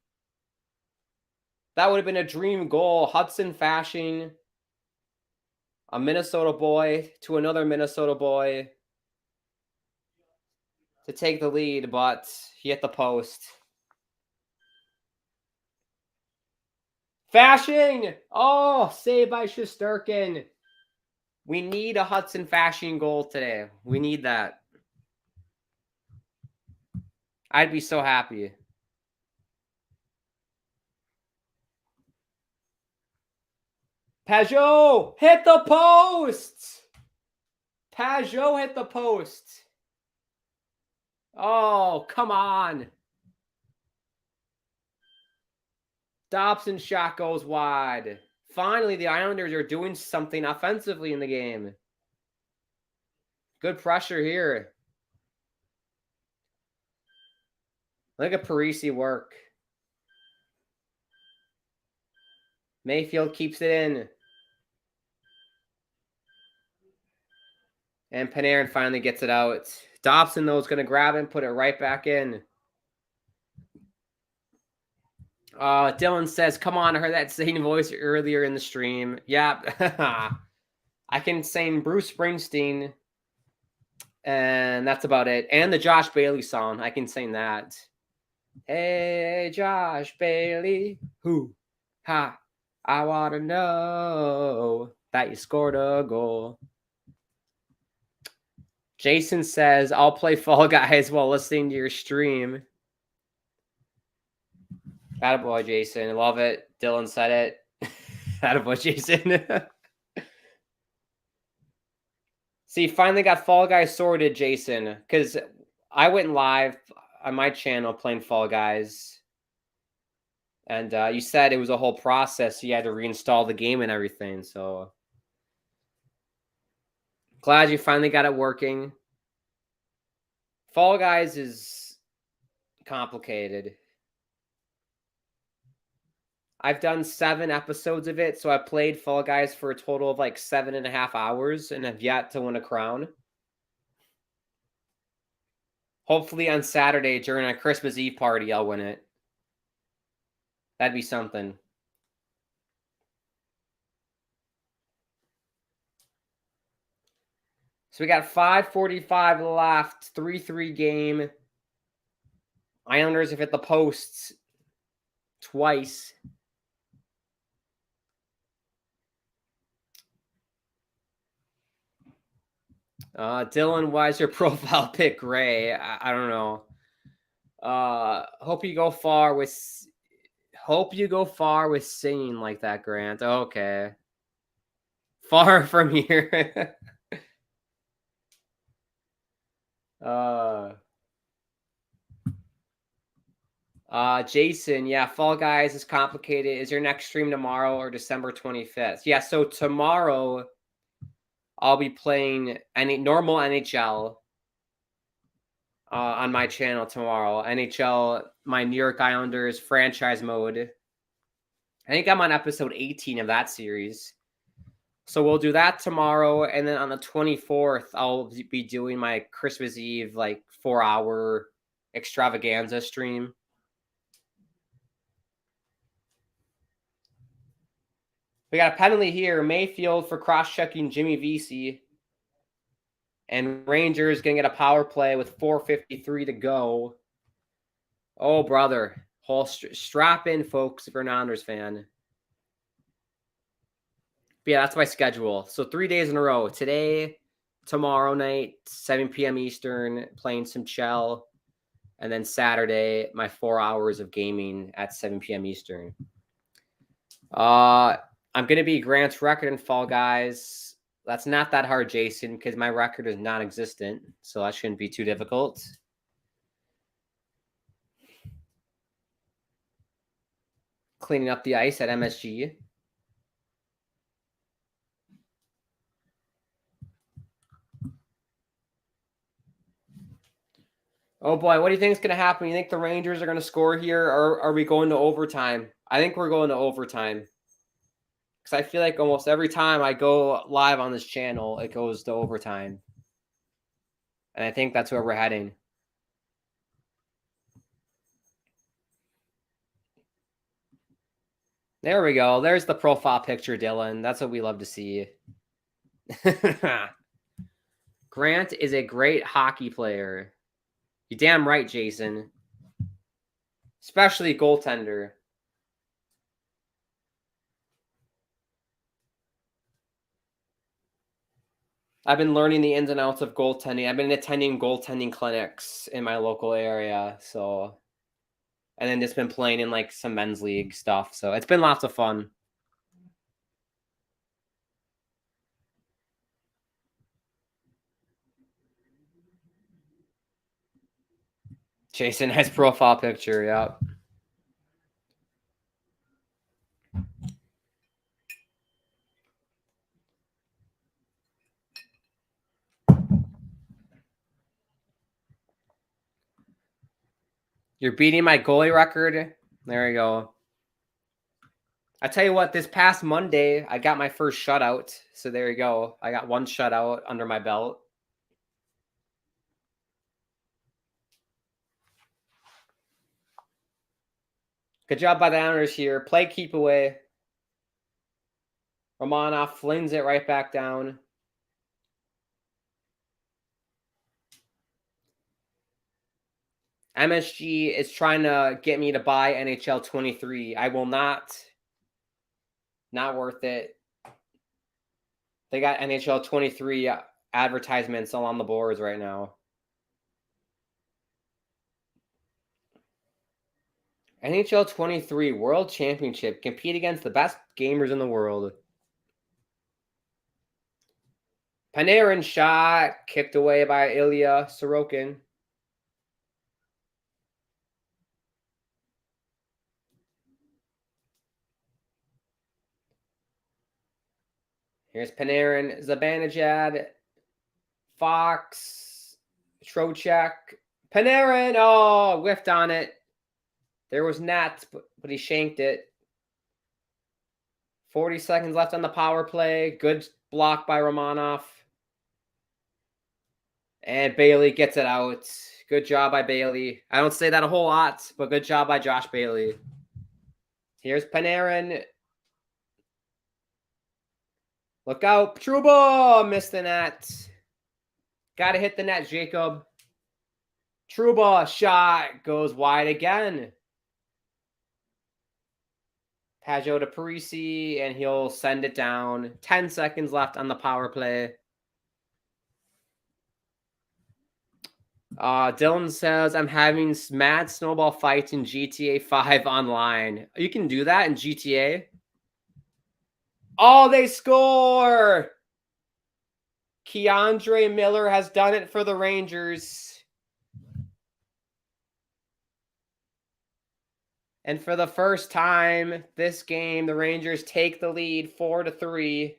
That would have been a dream goal. Hudson Fasching, a Minnesota boy to another Minnesota boy to take the lead, but he hit the post. Fasching! Oh, saved by Shesterkin. We need a Hudson Fasching goal today. We need that. I'd be so happy. Pajot hit the post. Pajot hit the post. Oh, come on. Dobson shot goes wide. Finally, the Islanders are doing something offensively in the game. Good pressure here. Look at Parisi work. Mayfield keeps it in. And Panarin finally gets it out. Dobson, though, is going to grab it and put it right back in. Dylan says, come on, I heard that same voice earlier in the stream. Yep. I can sing Bruce Springsteen, and that's about it. And the Josh Bailey song, I can sing that. Hey, Josh Bailey, who, ha, I want to know that you scored a goal. Jason says, I'll play Fall Guys while listening to your stream. Attaboy, Jason. Love it. Dylan said it. Attaboy, Jason. See, finally got Fall Guys sorted, Jason, because I went live on my channel playing Fall Guys, and you said it was a whole process. So you had to reinstall the game and everything, so glad you finally got it working. Fall Guys is complicated. I've done 7 episodes of it, so I played Fall Guys for a total of like 7.5 hours and have yet to win a crown. Hopefully on Saturday during a Christmas Eve party, I'll win it. That'd be something. So we got 5:45 left, 3-3 game. Islanders have hit the posts twice. Dylan, why is your profile pic gray? I don't know. Hope you go far with singing like that, Grant. Okay. Far from here. Jason, yeah, Fall Guys is complicated. Is your next stream tomorrow or December 25th? Yeah, so tomorrow I'll be playing any normal NHL on my channel tomorrow. NHL, my New York Islanders franchise mode. I think I'm on episode 18 of that series. So we'll do that tomorrow, and then on the 24th, I'll be doing my Christmas Eve, like, 4-hour extravaganza stream. We got a penalty here. Mayfield for cross-checking Jimmy Vesey. And Rangers going to get a power play with 4:53 to go. Oh, brother. Whole strap in, folks, if you're an Islanders fan. But yeah, that's my schedule. So 3 days in a row. Today, tomorrow night, 7 p.m. Eastern, playing some Chell. And then Saturday, my 4 hours of gaming at 7 p.m. Eastern. I'm going to be Grant's record in Fall Guys. That's not that hard, Jason, because my record is non-existent. So that shouldn't be too difficult. Cleaning up the ice at MSG. Oh, boy. What do you think is going to happen? You think the Rangers are going to score here, or are we going to overtime? I think we're going to overtime. Because I feel like almost every time I go live on this channel, it goes to overtime. And I think that's where we're heading. There we go. There's the profile picture, Dylan. That's what we love to see. Grant is a great hockey player. You're damn right, Jason. Especially goaltender. I've been learning the ins and outs of goaltending. I've been attending goaltending clinics in my local area, so, and then just been playing in like some men's league stuff. So it's been lots of fun. Jason has profile picture, yeah. You're beating my goalie record. There you go. I tell you what, this past Monday, I got my first shutout. So there you go. I got 1 shutout under my belt. Good job by the Islanders here. Play keep away. Romanov flings it right back down. MSG is trying to get me to buy NHL 23. I will not. Not worth it. They got NHL 23 advertisements all on the boards right now. NHL 23 World Championship. Compete against the best gamers in the world. Panarin shot. Kicked away by Ilya Sorokin. Here's Panarin. Zibanejad. Fox. Trocheck. Panarin. Oh, whiffed on it. There was net, but he shanked it. 40 seconds left on the power play. Good block by Romanov. And Bailey gets it out. Good job by Bailey. I don't say that a whole lot, but good job by Josh Bailey. Here's Panarin. Look out. Trouba missed the net. Got to hit the net, Jacob. Trouba shot goes wide again. Pajot to Parisi, and he'll send it down. 10 seconds left on the power play. Dylan says, I'm having mad snowball fights in GTA 5 online. You can do that in GTA? Oh, they score! Keandre Miller has done it for the Rangers. And for the first time this game, the Rangers take the lead 4-3.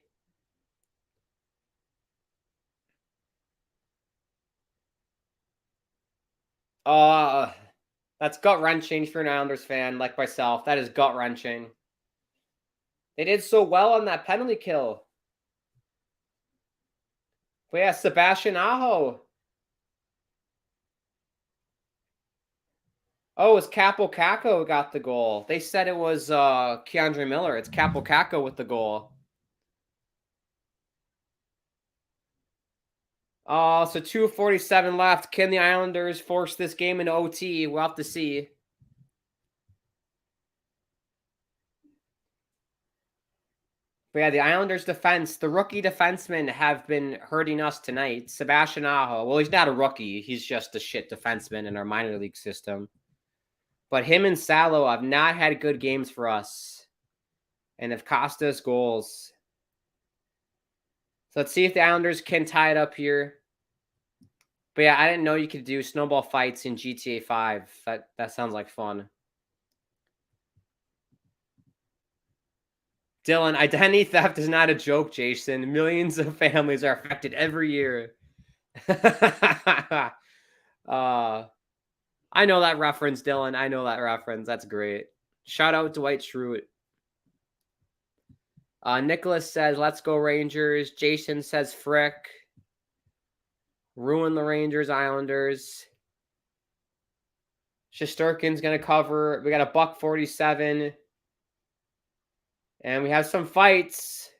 That's gut-wrenching for an Islanders fan like myself. That is gut-wrenching. They did so well on that penalty kill. But yeah, Sebastian Aho. Oh, it's Capo Caco got the goal. They said it was Keandre Miller. It's Capo Caco with the goal. So 2:47 left. Can the Islanders force this game into OT? We'll have to see. But yeah, the Islanders defense, the rookie defensemen have been hurting us tonight. Sebastian Aho. Well, he's not a rookie. He's just a shit defenseman in our minor league system. But him and Salo have not had good games for us and have cost us goals. So let's see if the Islanders can tie it up here. But yeah, I didn't know you could do snowball fights in GTA 5. That sounds like fun. Dylan, identity theft is not a joke, Jason. Millions of families are affected every year. I know that reference, Dylan. I know that reference. That's great. Shout out Dwight Schrute. Nicholas says, let's go Rangers. Jason says, frick. Ruin the Rangers, Islanders. Shesterkin's going to cover. We got a $1.47. And we have some fights.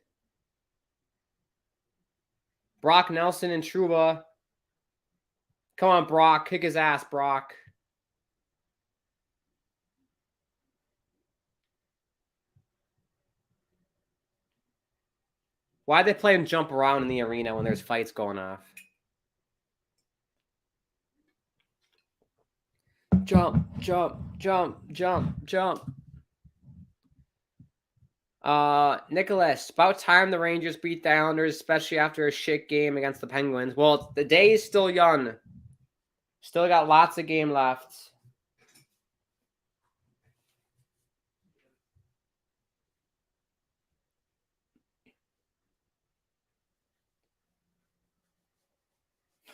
Brock Nelson and Trouba. Come on, Brock. Kick his ass, Brock. Why'd they play him jump around in the arena when there's fights going off? Jump, jump, jump, jump, jump. Nicholas, about time the Rangers beat the Islanders, especially after a shit game against the Penguins. Well, the day is still young. Still got lots of game left.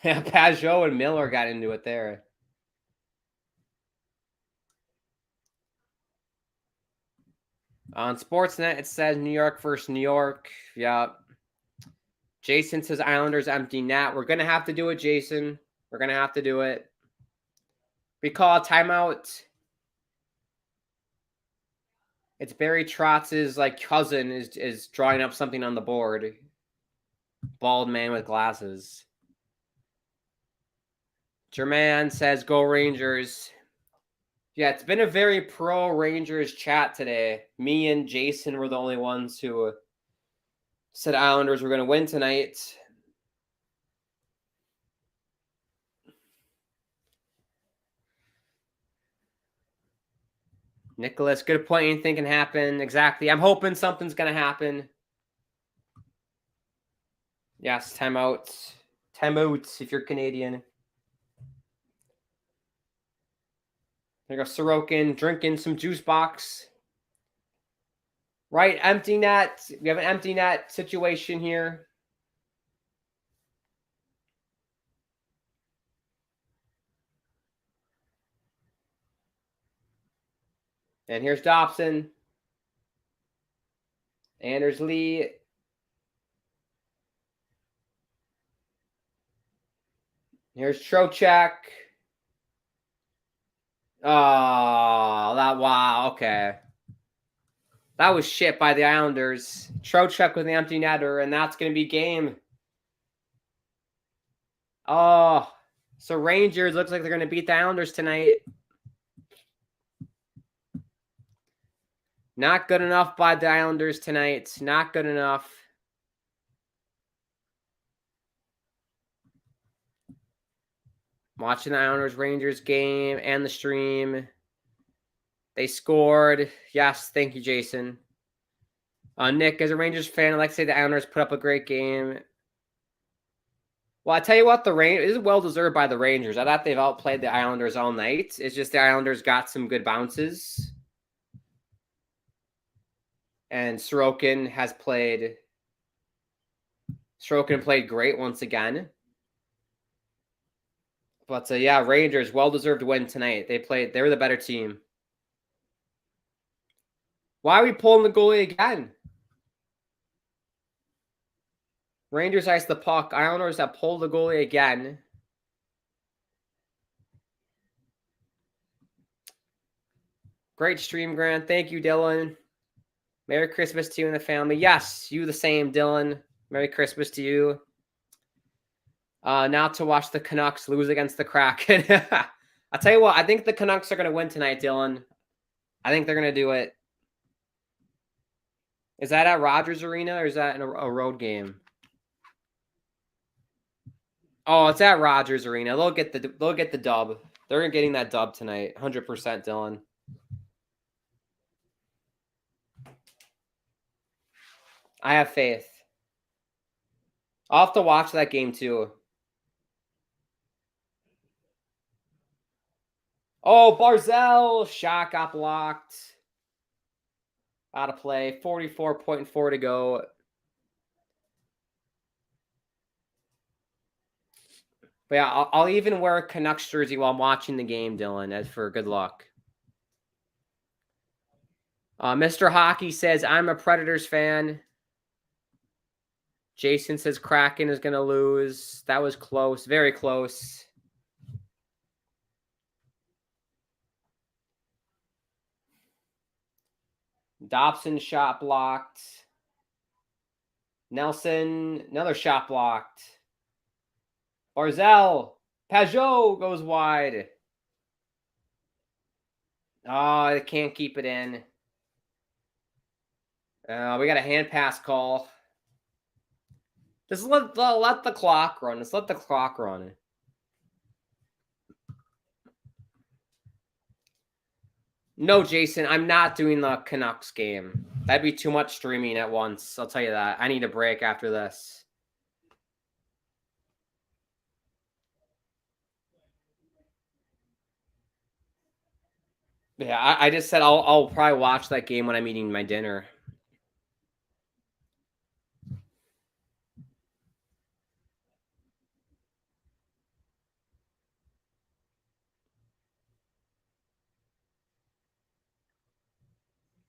Yeah, Pajot and Miller got into it there. On Sportsnet, it says New York versus New York. Yeah. Jason says Islanders empty net. We're going to have to do it, Jason. We're going to have to do it. We call a timeout. It's Barry Trotz's like cousin is drawing up something on the board. Bald man with glasses. Jermaine says, "Go Rangers." Yeah, it's been a very pro Rangers chat today. Me and Jason were the only ones who said Islanders were going to win tonight. Nicholas, good point. Anything can happen. Exactly. I'm hoping something's going to happen. Yes, timeout. Timeout if you're Canadian. There goes Sorokin drinking some juice box. Right, empty net. We have an empty net situation here. And here's Dobson. Anders Lee. Here's Trocheck. Oh, wow, okay. That was shit by the Islanders. Trocheck with the empty netter, and that's going to be game. Oh, so Rangers looks like they're going to beat the Islanders tonight. Not good enough by the Islanders tonight. Not good enough. Watching the Islanders-Rangers game and the stream. They scored. Yes, thank you, Jason. Nick, as a Rangers fan, I'd like to say the Islanders put up a great game. Well, I tell you what, the Rangers is well deserved by the Rangers. I thought they've outplayed the Islanders all night. It's just the Islanders got some good bounces. And Sorokin played great once again. But yeah, Rangers, well-deserved win tonight. They were the better team. Why are we pulling the goalie again? Rangers ice the puck. Islanders have pulled the goalie again. Great stream, Grant. Thank you, Dylan. Merry Christmas to you and the family. Yes, you the same, Dylan. Merry Christmas to you. Now to watch the Canucks lose against the Kraken. I'll tell you what, I think the Canucks are going to win tonight, Dylan. I think they're going to do it. Is that at Rogers Arena or is that in a road game? Oh, it's at Rogers Arena. They'll get the dub. They're getting that dub tonight. 100%, Dylan. I have faith. I'll have to watch that game too. Oh, Barzell. Shot got blocked. Out of play. 44.4 to go. But yeah, I'll even wear a Canucks jersey while I'm watching the game, Dylan, as for good luck. Mr. Hockey says, I'm a Predators fan. Jason says Kraken is going to lose. That was close. Very close. Dobson shot blocked. Nelson, another shot blocked. Barzell. Pajot goes wide. Oh, they can't keep it in. We got a hand pass call. Just let the clock run. Just let the clock run. No, Jason, I'm not doing the Canucks game. That'd be too much streaming at once. I'll tell you that. I need a break after this. Yeah, I just said I'll probably watch that game when I'm eating my dinner.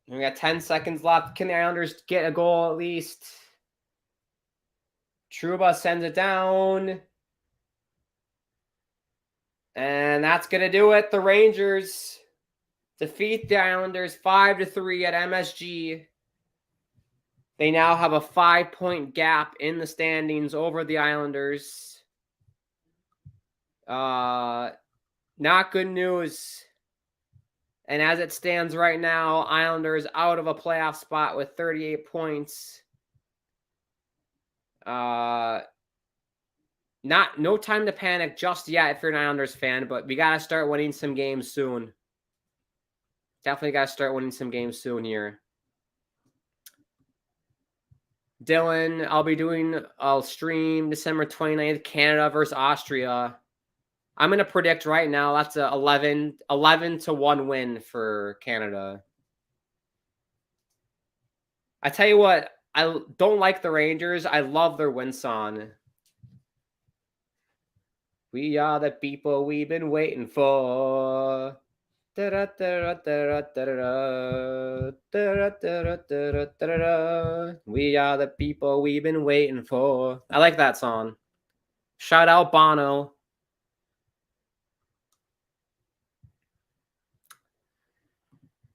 We got 10 seconds left. Can the Islanders get a goal at least? Trouba sends it down. And that's going to do it. The Rangers defeat the Islanders 5-3 at MSG. They now have a 5-point gap in the standings over the Islanders. Not good news. And as it stands right now, Islanders out of a playoff spot with 38 points. No time to panic just yet if you're an Islanders fan, but we got to start winning some games soon. Definitely got to start winning some games soon here. Dylan, I'll be doing a stream December 29th, Canada versus Austria. I'm going to predict right now that's a 11-1 win for Canada. I tell you what, I don't like the Rangers. I love their win song. We are the people we've been waiting for. We are the people we've been waiting for. I like that song. Shout out Bono.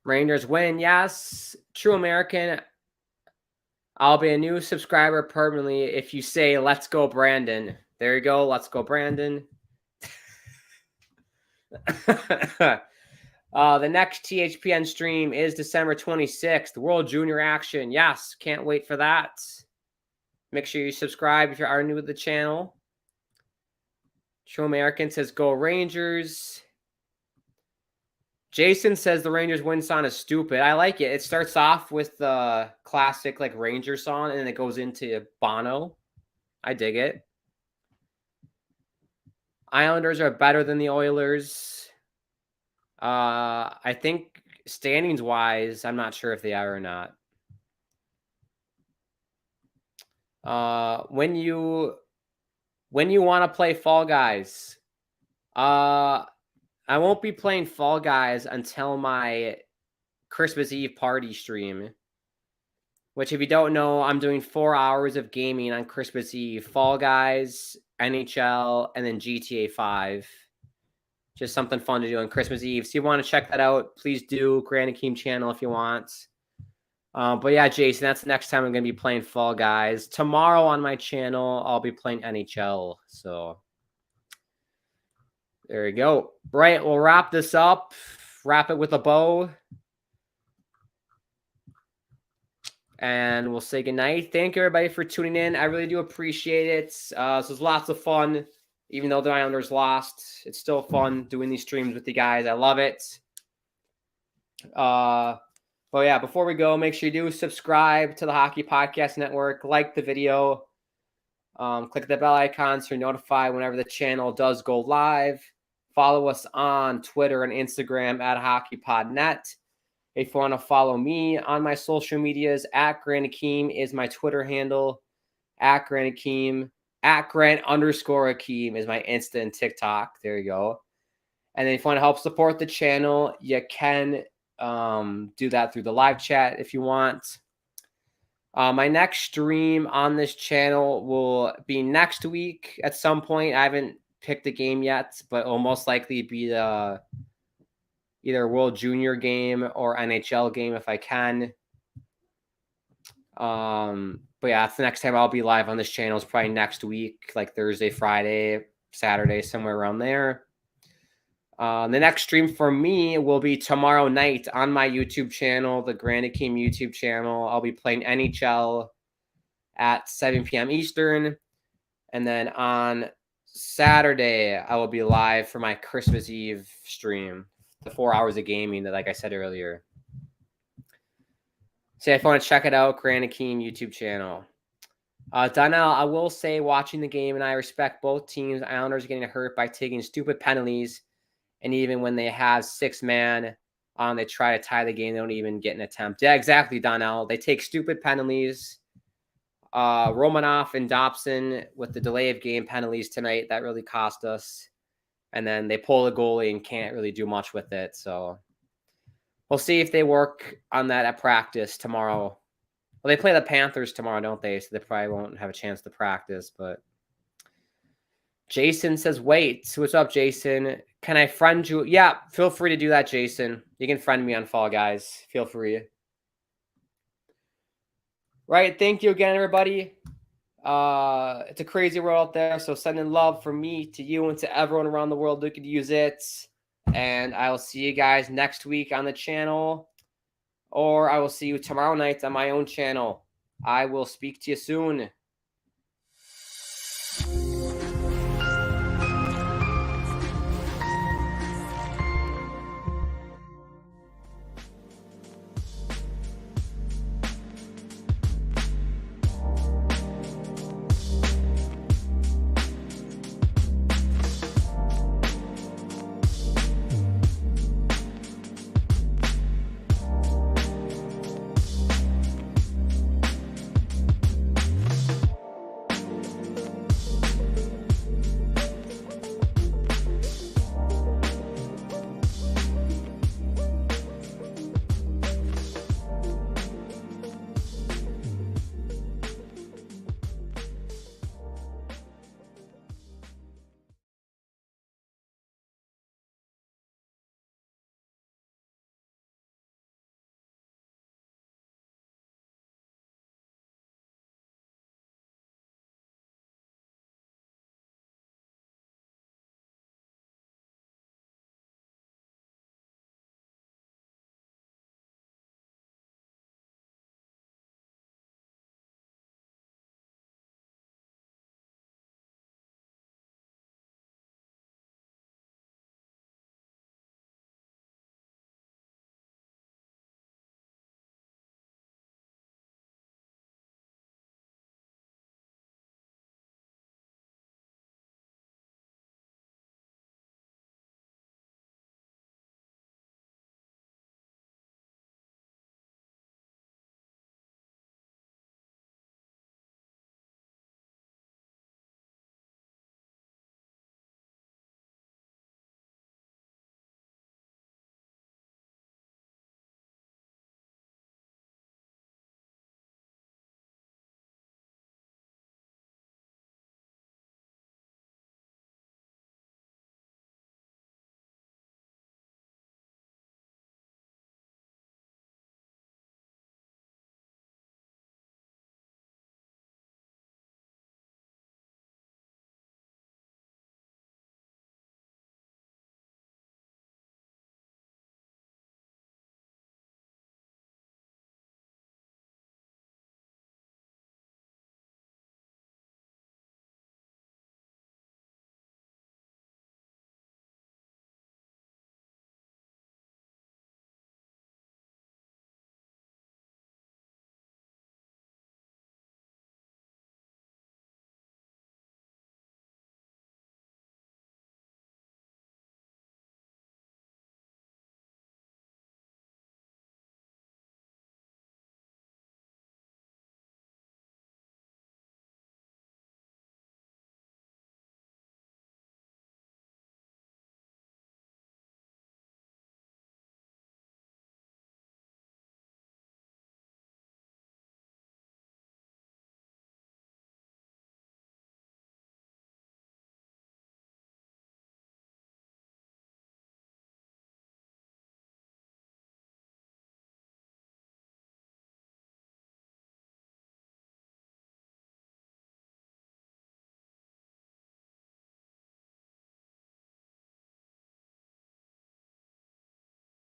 Rangers win, yes. True American. I'll be a new subscriber permanently if you say, let's go, Brandon. There you go. Let's go, Brandon. The next THPN stream is December 26th. World Junior action. Yes, can't wait for that. Make sure you subscribe if you are new to the channel. True American says, go Rangers. Jason says the Rangers win song is stupid. I like it. It starts off with the classic like Ranger song, and then it goes into Bono. I dig it. Islanders are better than the Oilers. I think standings wise, I'm not sure if they are or not. When you want to play Fall Guys, I won't be playing Fall Guys until my Christmas Eve party stream, which if you don't know, I'm doing 4 hours of gaming on Christmas Eve. Fall Guys, NHL, and then GTA 5. Just something fun to do on Christmas Eve. So if you want to check that out, please do. Grand Akeem channel if you want. But yeah, Jason, that's the next time I'm going to be playing Fall Guys. Tomorrow on my channel, I'll be playing NHL. So there you go. Right, we'll wrap this up. Wrap it with a bow. And we'll say goodnight. Thank you, everybody, for tuning in. I really do appreciate it. This was lots of fun. Even though the Islanders lost, it's still fun doing these streams with you guys. I love it. But yeah, before we go, make sure you do subscribe to the Hockey Podcast Network. Like the video. Click the bell icon so you're notified whenever the channel does go live. Follow us on Twitter and Instagram at HockeyPodNet. If you want to follow me on my social medias, at Grant Akeem is my Twitter handle. At Grant Akeem. At Grant_Akeem is my Insta and TikTok. There you go. And then if you want to help support the channel, you can do that through the live chat if you want. My next stream on this channel will be next week at some point. I haven't picked a game yet, but it'll most likely be the either World Junior game or NHL game if I can. But yeah, that's the next time I'll be live on this channel is probably next week, like Thursday, Friday, Saturday, somewhere around there. The next stream for me will be tomorrow night on my YouTube channel, the Grand Akeem YouTube channel. I'll be playing NHL at 7 p.m. Eastern. And then on Saturday, I will be live for my Christmas Eve stream, the 4 hours of gaming that, like I said earlier. So if you want to check it out, Grand Akeem YouTube channel. Donnell, I will say watching the game, and I respect both teams. Islanders are getting hurt by taking stupid penalties. And even when they have 6-man on, they try to tie the game. They don't even get an attempt. Yeah, exactly, Donnell. They take stupid penalties. Romanoff and Dobson with the delay of game penalties tonight, that really cost us. And then they pull the goalie and can't really do much with it. So we'll see if they work on that at practice tomorrow. Well, they play the Panthers tomorrow, don't they? So they probably won't have a chance to practice. But Jason says, wait. What's up, Jason? Can I friend you? Yeah, feel free to do that, Jason. You can friend me on Fall Guys. Feel free. Right. Thank you again, everybody. It's a crazy world out there. So sending love from me to you and to everyone around the world who could use it. And I will see you guys next week on the channel. Or I will see you tomorrow night on my own channel. I will speak to you soon.